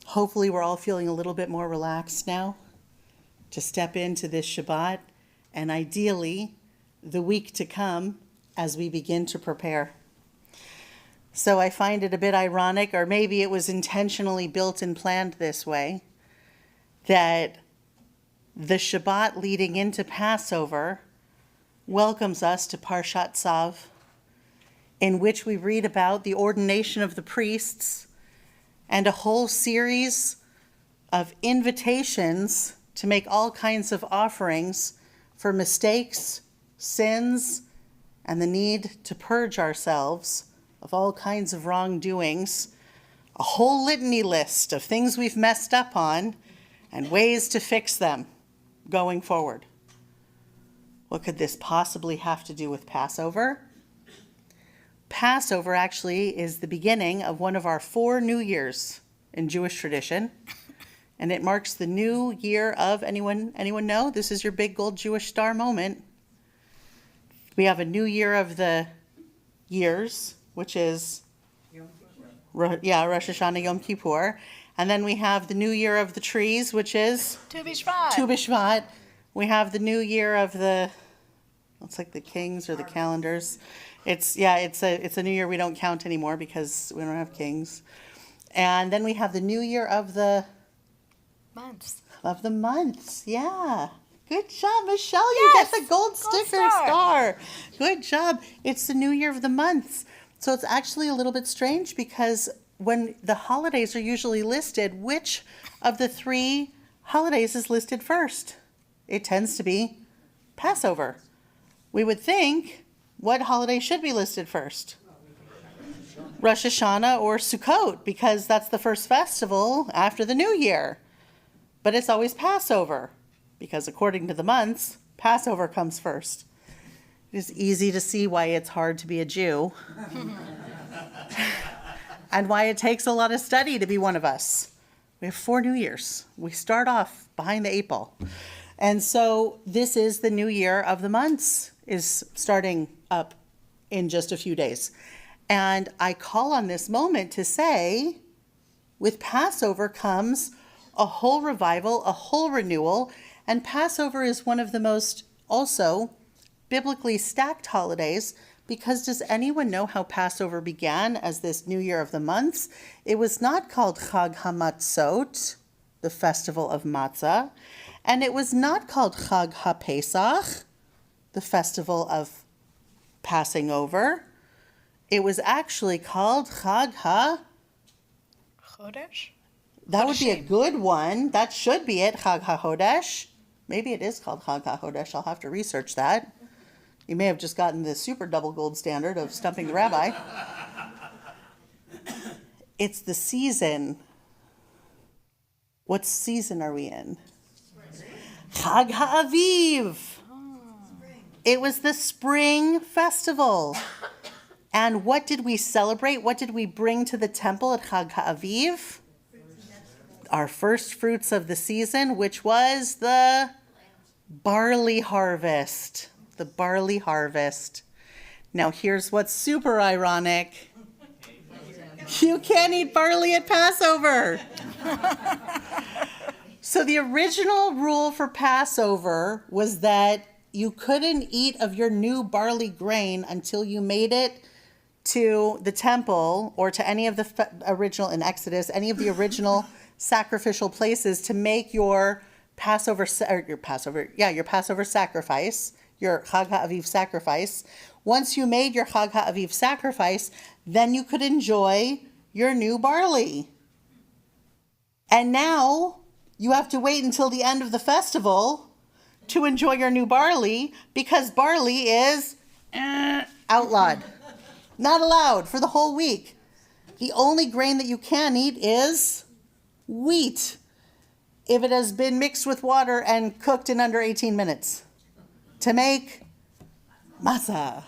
[SPEAKER 4] Hopefully we're all feeling a little bit more relaxed now to step into this Shabbat and ideally the week to come as we begin to prepare. So I find it a bit ironic, or maybe it was intentionally built and planned this way, that the Shabbat leading into Passover welcomes us to Parshat Tzav, in which we read about the ordination of the priests and a whole series of invitations to make all kinds of offerings for mistakes, sins, and the need to purge ourselves of all kinds of wrongdoings, a whole litany list of things we've messed up on and ways to fix them going forward. What could this possibly have to do with Passover? Passover actually is the beginning of one of our 4 New Years in Jewish tradition, and it marks the new year of, anyone know? This is your big gold Jewish star moment. We have a new year of the years, which is Rosh Hashanah Yom Kippur. And then we have the new year of the trees, which is
[SPEAKER 6] Tu B'Shvat.
[SPEAKER 4] Tu B'Shvat. We have the new year of the, it's like the kings or the calendars. It's a new year we don't count anymore because we don't have kings. And then we have the new year of the
[SPEAKER 6] Months.
[SPEAKER 4] months. Yeah. Good job, Michelle. You
[SPEAKER 6] Yes!
[SPEAKER 4] get the gold sticker star. Good job. It's the new year of the months. So it's actually a little bit strange because when the holidays are usually listed, which of the 3 holidays is listed first? It tends to be Passover. We would think, what holiday should be listed first? Rosh Hashanah or Sukkot, because that's the first festival after the new year. But it's always Passover, because according to the months, Passover comes first. It is easy to see why it's hard to be a Jew. And why it takes a lot of study to be one of us. We have 4 New Years. We start off behind the 8 ball. And so this is the new year of the months, is starting up in just a few days. And I call on this moment to say, with Passover comes a whole revival, a whole renewal, and Passover is one of the most also biblically stacked holidays, because does anyone know how Passover began as this new year of the months? It was not called Chag HaMatzot, the festival of matzah, and it was not called Chag HaPesach, the festival of passing over. It was actually called Chag
[SPEAKER 6] Chodesh?
[SPEAKER 4] That would be a good one. That should be it, Chag HaChodesh. Maybe it is called Chag HaChodesh. I'll have to research that. You may have just gotten the super double gold standard of stumping the rabbi. It's the season. What season are we in? Chag HaAviv. It was the spring festival. And what did we celebrate? What did we bring to the temple at Chag HaAviv? Our first fruits of the season, which was the barley harvest. The barley harvest. Now here's what's super ironic. You can't eat barley at Passover. So the original rule for Passover was that you couldn't eat of your new barley grain until you made it to the temple or to any of the original, in Exodus, any of the original sacrificial places to make your Passover sacrifice, your Chag HaAviv sacrifice. Once you made your Chag HaAviv sacrifice, then you could enjoy your new barley. And now you have to wait until the end of the festival to enjoy your new barley, because barley is outlawed. Not allowed for the whole week. The only grain that you can eat is wheat, if it has been mixed with water and cooked in under 18 minutes to make matzah.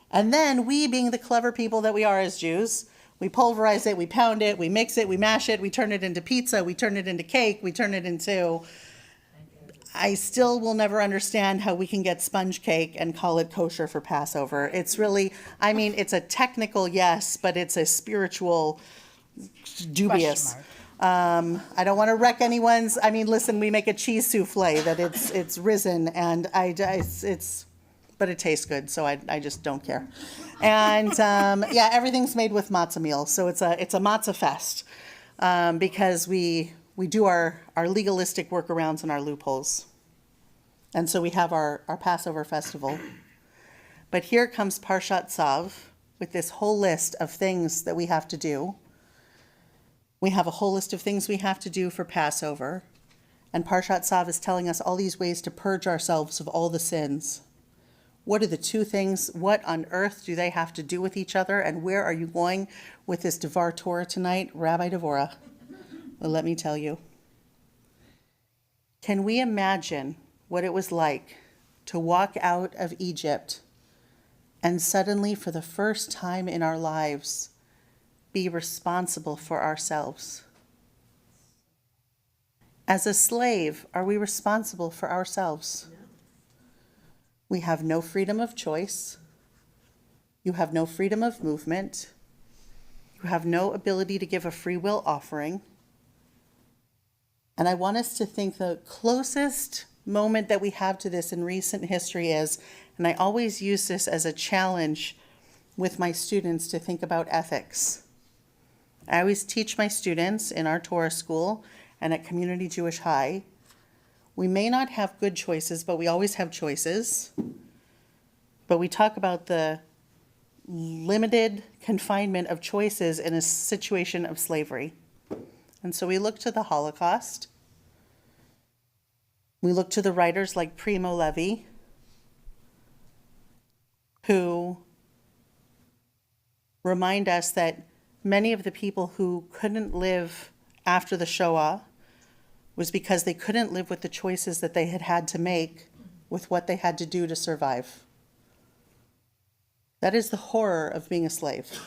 [SPEAKER 4] And then we, being the clever people that we are as Jews, we pulverize it, we pound it, we mix it, we mash it, we turn it into pizza, we turn it into cake, we turn it into... I still will never understand how we can get sponge cake and call it kosher for Passover. It's really, I mean, it's a technical yes, but it's a spiritual dubious. I don't want to wreck anyone's. I mean, listen, we make a cheese souffle that it's risen, and but it tastes good, so I just don't care. And yeah, everything's made with matzah meal, so it's a matzah fest, because we do our legalistic workarounds and our loopholes. And so we have our Passover festival. But here comes Parshat Tzav with this whole list of things that we have to do. We have a whole list of things we have to do for Passover. And Parshat Tzav is telling us all these ways to purge ourselves of all the sins. What are the 2 things? What on earth do they have to do with each other? And where are you going with this Devar Torah tonight, Rabbi Devorah? Well, let me tell you. Can we imagine what it was like to walk out of Egypt and suddenly, for the first time in our lives, be responsible for ourselves? As a slave, are we responsible for ourselves? We have no freedom of choice. You have no freedom of movement. You have no ability to give a free will offering. And I want us to think the closest moment that we have to this in recent history is, and I always use this as a challenge with my students to think about ethics. I always teach my students in our Torah school and at Community Jewish High, we may not have good choices, but we always have choices. But we talk about the limited confinement of choices in a situation of slavery. And so we look to the Holocaust. We look to the writers like Primo Levi, who remind us that many of the people who couldn't live after the Shoah was because they couldn't live with the choices that they had to make with what they had to do to survive. That is the horror of being a slave.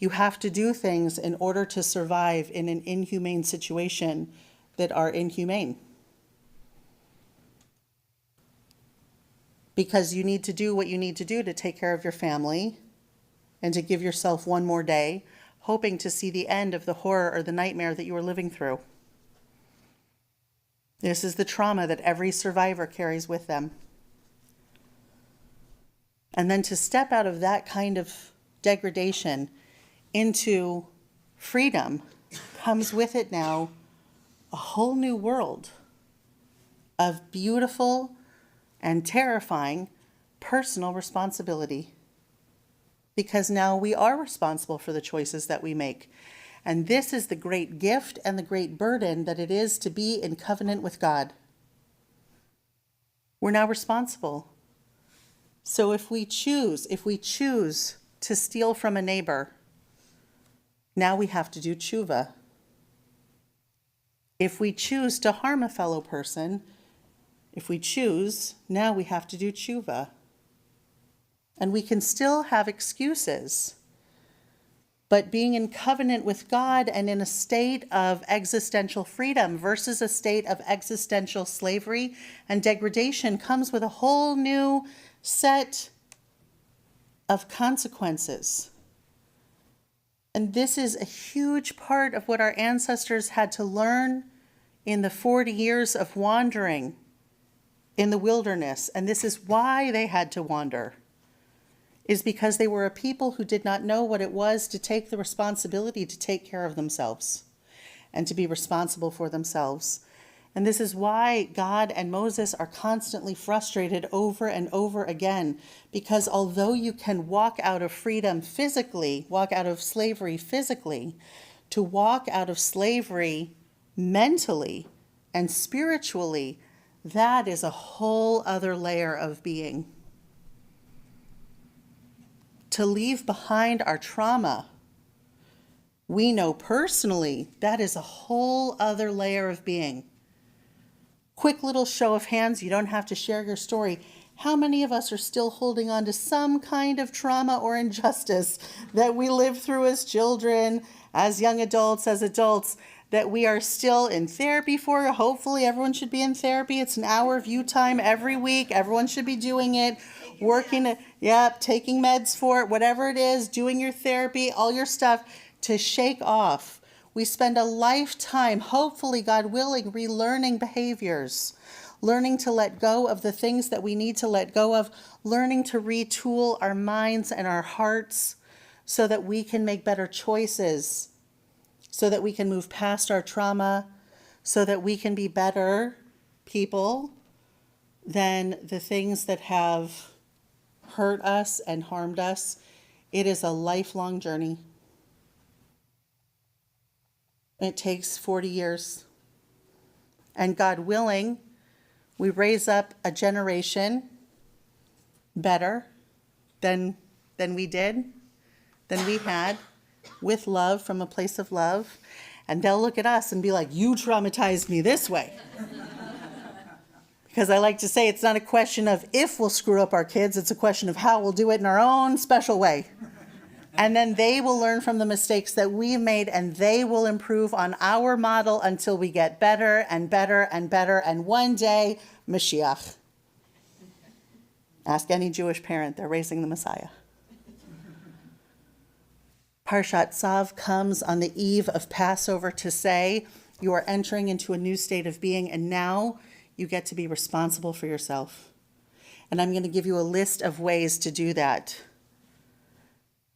[SPEAKER 4] You have to do things in order to survive in an inhumane situation that are inhumane. Because you need to do what you need to do to take care of your family and to give yourself one more day, hoping to see the end of the horror or the nightmare that you are living through. This is the trauma that every survivor carries with them. And then to step out of that kind of degradation into freedom comes with it now a whole new world of beautiful and terrifying personal responsibility. Because now we are responsible for the choices that we make. And this is the great gift and the great burden that it is to be in covenant with God. We're now responsible. So if we choose to steal from a neighbor, now we have to do tshuva. If we choose to harm a fellow person, now we have to do tshuva. And we can still have excuses. But being in covenant with God and in a state of existential freedom versus a state of existential slavery and degradation comes with a whole new set of consequences. And this is a huge part of what our ancestors had to learn in the 40 years of wandering in the wilderness. And this is why they had to wander, is because they were a people who did not know what it was to take the responsibility to take care of themselves and to be responsible for themselves. And this is why God and Moses are constantly frustrated over and over again, because although you can walk out of freedom physically, walk out of slavery physically, to walk out of slavery mentally and spiritually, that is a whole other layer of being. To leave behind our trauma, we know personally that is a whole other layer of being. Quick little show of hands, you don't have to share your story. How many of us are still holding on to some kind of trauma or injustice that we lived through as children, as young adults, that we are still in therapy for? Hopefully everyone should be in therapy. It's an hour of you time every week. Everyone should be doing it. Taking meds for it, whatever it is, doing your therapy, all your stuff to shake off. We spend a lifetime, hopefully, God willing, relearning behaviors, learning to let go of the things that we need to let go of, learning to retool our minds and our hearts so that we can make better choices, so that we can move past our trauma, so that we can be better people than the things that have hurt us and harmed us. It is a lifelong journey. It takes 40 years. And God willing, we raise up a generation better than we had, with love, from a place of love. And they'll look at us and be like, you traumatized me this way. Because I like to say it's not a question of if we'll screw up our kids, it's a question of how we'll do it in our own special way. And then they will learn from the mistakes that we've made, and they will improve on our model until we get better and better and better. And one day, Mashiach. Ask any Jewish parent, they're raising the Messiah. Parshat Tzav comes on the eve of Passover to say, you are entering into a new state of being, and now you get to be responsible for yourself. And I'm going to give you a list of ways to do that.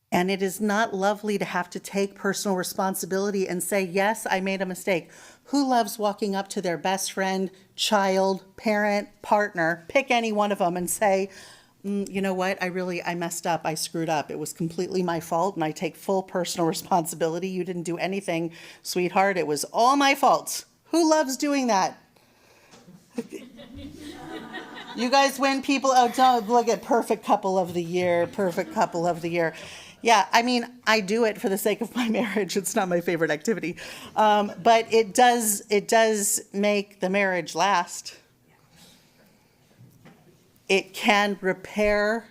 [SPEAKER 4] And it is not lovely to have to take personal responsibility and say, yes, I made a mistake. Who loves walking up to their best friend, child, parent, partner, pick any one of them and say, you know what, I messed up, I screwed up. It was completely my fault and I take full personal responsibility. You didn't do anything, sweetheart. It was all my fault. Who loves doing that? You guys win people. Oh, don't look at perfect couple of the year. Yeah, I mean, I do it for the sake of my marriage. It's not my favorite activity. But it does make the marriage last. It can repair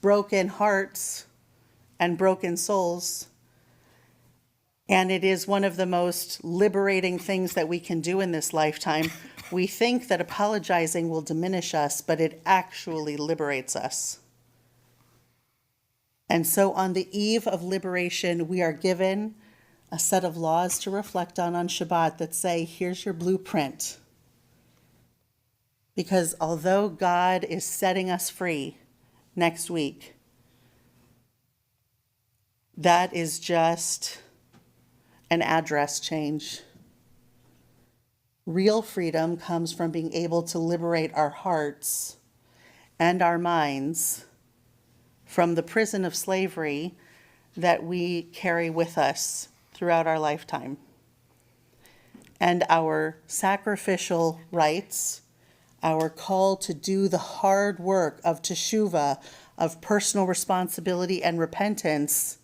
[SPEAKER 4] broken hearts and broken souls And it is one of the most liberating things that we can do in this lifetime. We think that apologizing will diminish us, but it actually liberates us. And so on the eve of liberation, we are given a set of laws to reflect on Shabbat that say, here's your blueprint. Because although God is setting us free next week, that is just an address change. Real freedom comes from being able to liberate our hearts and our minds from the prison of slavery that we carry with us throughout our lifetime. And our sacrificial rights, our call to do the hard work of teshuvah, of personal responsibility and repentance,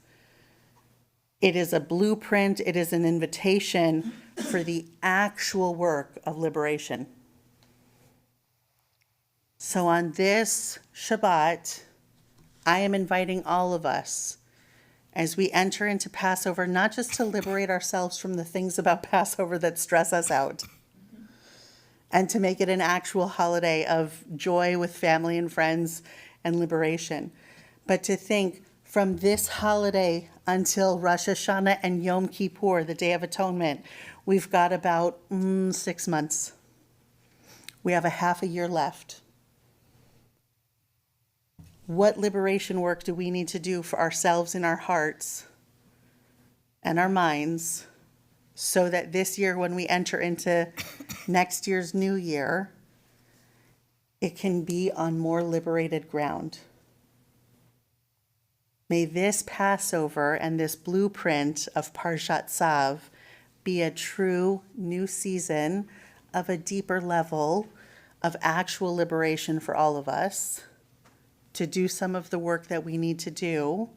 [SPEAKER 4] it is a blueprint, it is an invitation for the actual work of liberation. So on this Shabbat, I am inviting all of us as we enter into Passover, not just to liberate ourselves from the things about Passover that stress us out, and to make it an actual holiday of joy with family and friends and liberation, but to think from this holiday until Rosh Hashanah and Yom Kippur, the Day of Atonement, we've got about 6 months. We have a half a year left. What liberation work do we need to do for ourselves in our hearts and our minds so that this year, when we enter into next year's new year, it can be on more liberated ground? May this Passover and this blueprint of Parshat Tzav be a true new season of a deeper level of actual liberation for all of us, to do some of the work that we need to do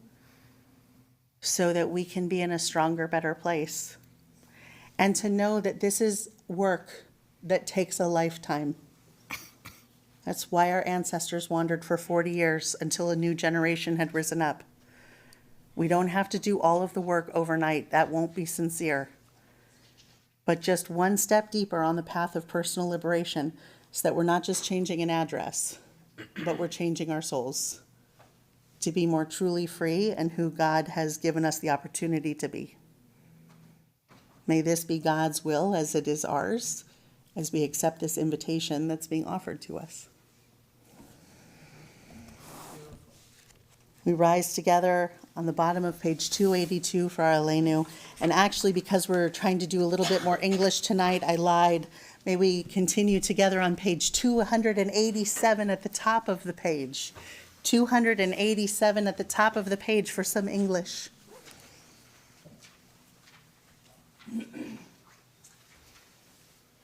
[SPEAKER 4] so that we can be in a stronger, better place. And to know that this is work that takes a lifetime. That's why our ancestors wandered for 40 years until a new generation had risen up. We don't have to do all of the work overnight. That won't be sincere. But just one step deeper on the path of personal liberation, so that we're not just changing an address, but we're changing our souls to be more truly free and who God has given us the opportunity to be. May this be God's will as it is ours, as we accept this invitation that's being offered to us. We rise together on the bottom of page 282 for our Elenu. And actually, because we're trying to do a little bit more English tonight, I lied. May we continue together on page 287 at the top of the page. 287 at the top of the page for some English.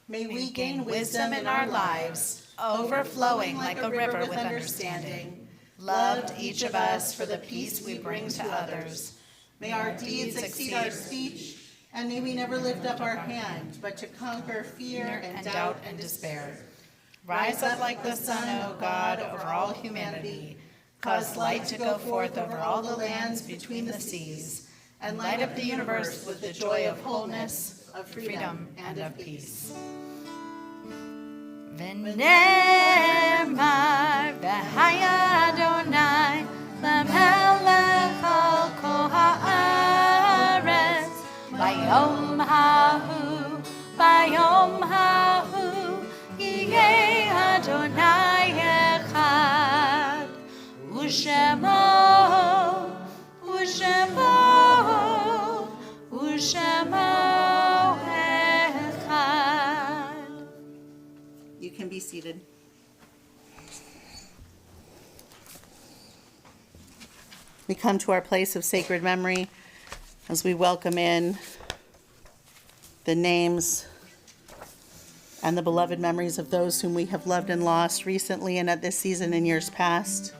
[SPEAKER 4] May we gain wisdom in our lives, overflowing like a river with understanding. Loved each of us for the peace we bring to others. May our deeds exceed our speech, and may we never lift up our hand, but to conquer fear and doubt and despair. Rise up like the sun, O God, over all humanity. Cause light to go forth over all the lands between the seas, and light up the universe with the joy of wholeness, of freedom, and of peace.
[SPEAKER 1] ונאמר והיה אדוני למלך על כל הארץ ביום ההוא יהיה אדוני אחד ושמו אחד.
[SPEAKER 4] You can be seated. We come to our place of sacred memory as we welcome in the names and the beloved memories of those whom we have loved and lost recently and at this season in years past.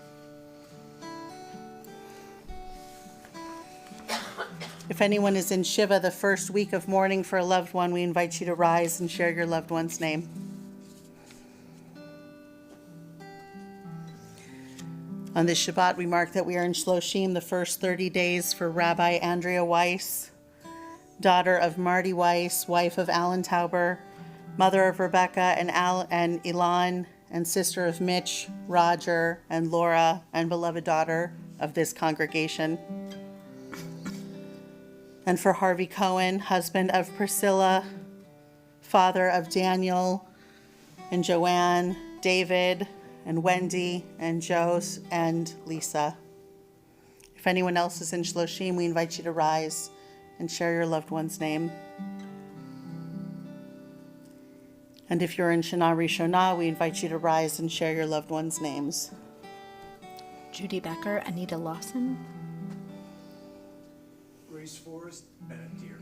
[SPEAKER 4] If anyone is in Shiva the first week of mourning for a loved one, we invite you to rise and share your loved one's name. On this Shabbat, we mark that we are in Shloshim, the first 30 days for Rabbi Andrea Weiss, daughter of Marty Weiss, wife of Alan Tauber, mother of Rebecca and Elon, and sister of Mitch, Roger, and Laura, and beloved daughter of this congregation. And for Harvey Cohen, husband of Priscilla, father of Daniel and Joanne, David and Wendy and Joe and Lisa. If anyone else is in Shloshim, we invite you to rise and share your loved one's name. And if you're in Shana Rishonah, we invite you to rise and share your loved one's names.
[SPEAKER 6] Judy Becker, Anita Lawson.
[SPEAKER 2] Grace Forrest, Bennett Deer.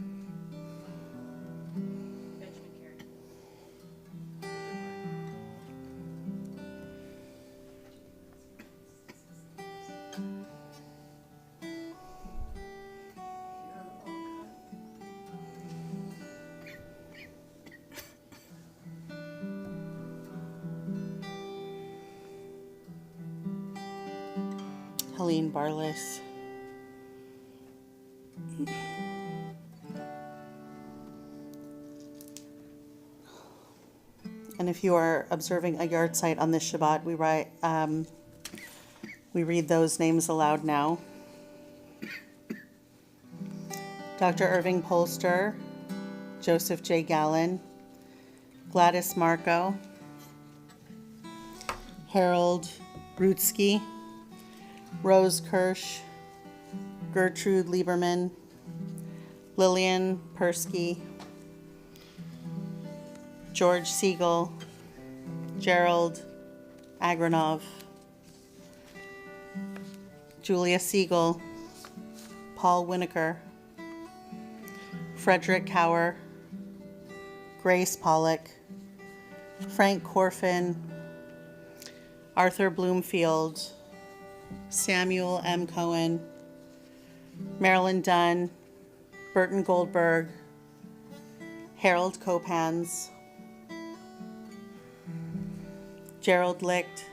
[SPEAKER 4] Helene Barlis. And if you are observing a yard site on this Shabbat, we read those names aloud now. Dr. Irving Polster, Joseph J. Gallen, Gladys Marco, Harold Brutsky, Rose Kirsch, Gertrude Lieberman, Lillian Persky, George Siegel, Gerald Agranov, Julia Siegel, Paul Winokur, Frederick Cower, Grace Pollock, Frank Corfin, Arthur Bloomfield, Samuel M. Cohen, Marilyn Dunn, Burton Goldberg, Harold Copans, Gerald Licht,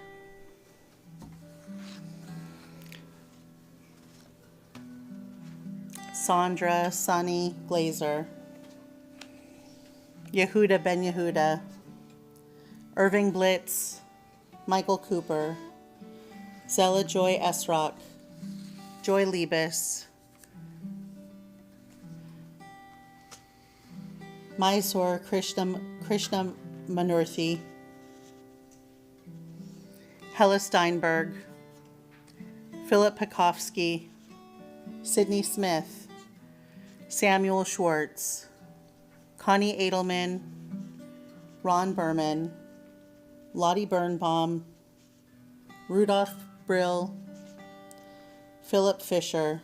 [SPEAKER 4] Sandra Sonny Glazer, Yehuda Ben Yehuda, Irving Blitz, Michael Cooper, Zella Joy Esrock, Joy Liebes, Mysore Krishna Manurthy, Hella Steinberg, Philip Pekovsky, Sidney Smith, Samuel Schwartz, Connie Edelman, Ron Berman, Lottie Birnbaum, Rudolph Brill, Philip Fisher,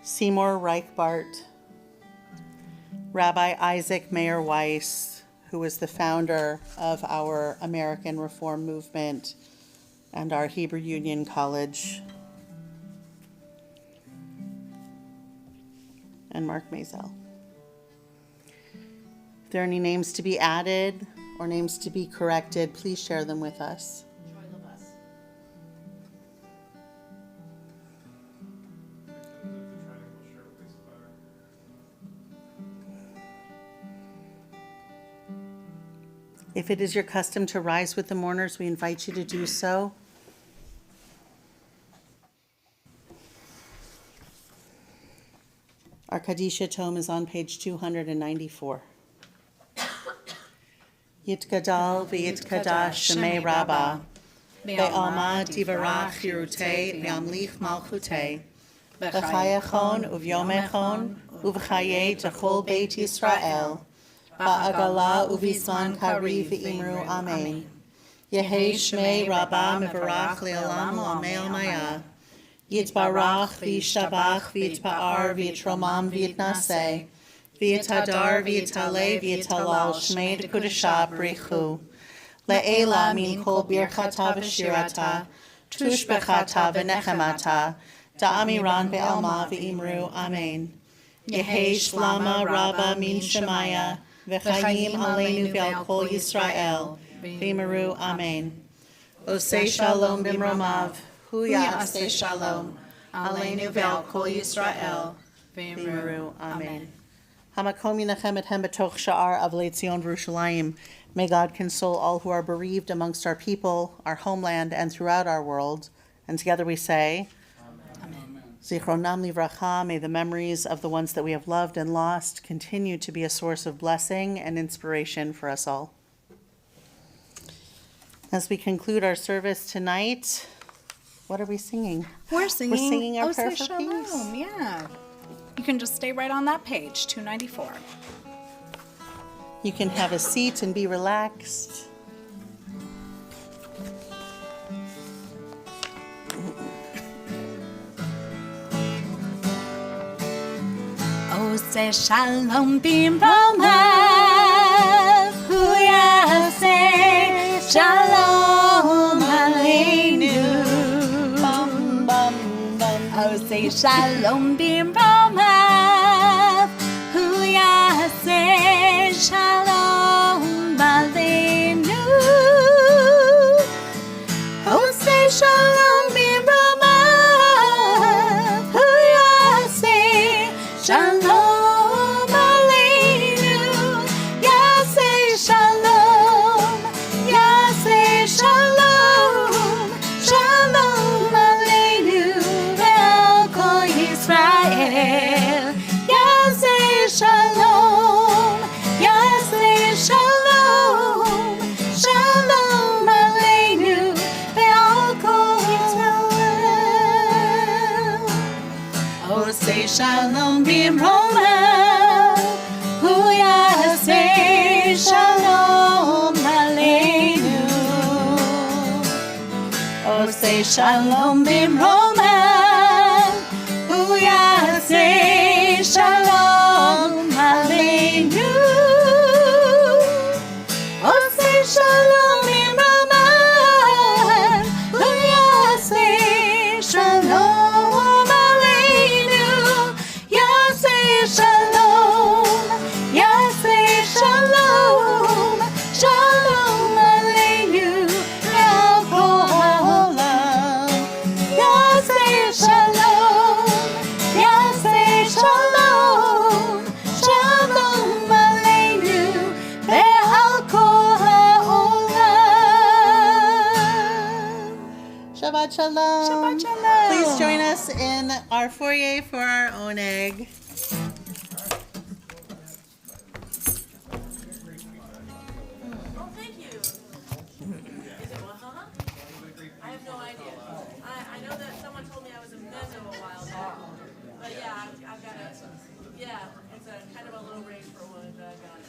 [SPEAKER 4] Seymour Reichbart, Rabbi Isaac Mayer Weiss, who was the founder of our American Reform Movement and our Hebrew Union College, and Mark Mazel. If there are any names to be added or names to be corrected, please share them with us. If it is your custom to rise with the mourners, we invite you to do so. Our Kadisha tome is on page 294. Yitgadal v'yitkadash shemei Rabbah, be'alma divarach chirutei v'amlich malchutei, b'chayachon uvyomechon uv'chayei techol beit Yisrael, ba'agala uvizman kari v'imru amen. Yehei shmei Rabbah mevarach le'olam l'amei maya. Yitbarach v'yishtabach v'yitpa'ar v'yitromam v'yitnaseh, v'yitadar v'yitaleh v'yitalal shmei dekudashah b'richu. Le'ela min kol birchata v'shirata, tushbechata v'nechemata, da'amiran be'alma v'imru amen. Yehei shlama Rabbah min shemaya, v'chayim aleinu ve'al kol Yisrael, v'imru amen. Osei shalom b'mromav, Hu Ya'aseh Shalom,
[SPEAKER 1] Aleinu ve'al kol Yisrael.
[SPEAKER 4] V'imru. Amen. Hamakom yinachem ethem betoch sha'ar avlei Tzion v'Yerushalayim. May God console all who are bereaved amongst our people, our homeland, and throughout our world. And together we say, Zichronam livracha, may the memories of the ones that we have loved and lost continue to be a source of blessing and inspiration for us all. As we conclude our service tonight, what are we singing?
[SPEAKER 6] We're singing
[SPEAKER 4] our
[SPEAKER 6] O
[SPEAKER 4] prayer
[SPEAKER 6] Say
[SPEAKER 4] for peace.
[SPEAKER 6] Shalom. Yeah. You can just stay right on that page, 294.
[SPEAKER 4] You can have a seat and be relaxed.
[SPEAKER 1] O say shalom bimromav, hu yaseh shalom aleinu.
[SPEAKER 4] Bum, bum, bum.
[SPEAKER 1] O say shalom bimromav, hu yaseh shalom aleinu. O say shalom bimromav, hu yaseh shalom aleinu. Yaseh shalom, yaseh shalom, shalom aleinu ve'al kol Yisrael. Yaseh shalom, yaseh shalom, shalom aleinu ve'al kol Yisrael. Oh, say shalom bimromav, hu yaseh shalom aleinu. Oh, say shalom bimromav, hu yaseh shalom aleinu. Oh, say shalom bimromav, hu yaseh shalom aleinu. Yaseh shalom, yaseh shalom, shalom aleinu ve'al kol ha'olam. Yaseh shalom, yaseh shalom, shalom aleinu ve'al kol ha'olam.
[SPEAKER 4] Shabbat Shalom.
[SPEAKER 6] Shabbat Shalom.
[SPEAKER 4] Please join us in our foyer for our own egg.
[SPEAKER 7] Oh, thank you. Is it Wahama? I have no idea. I know that someone told me I was a mezzo a while back. But yeah, I've got a, yeah, it's a kind of a low range for a woman, but I've got it.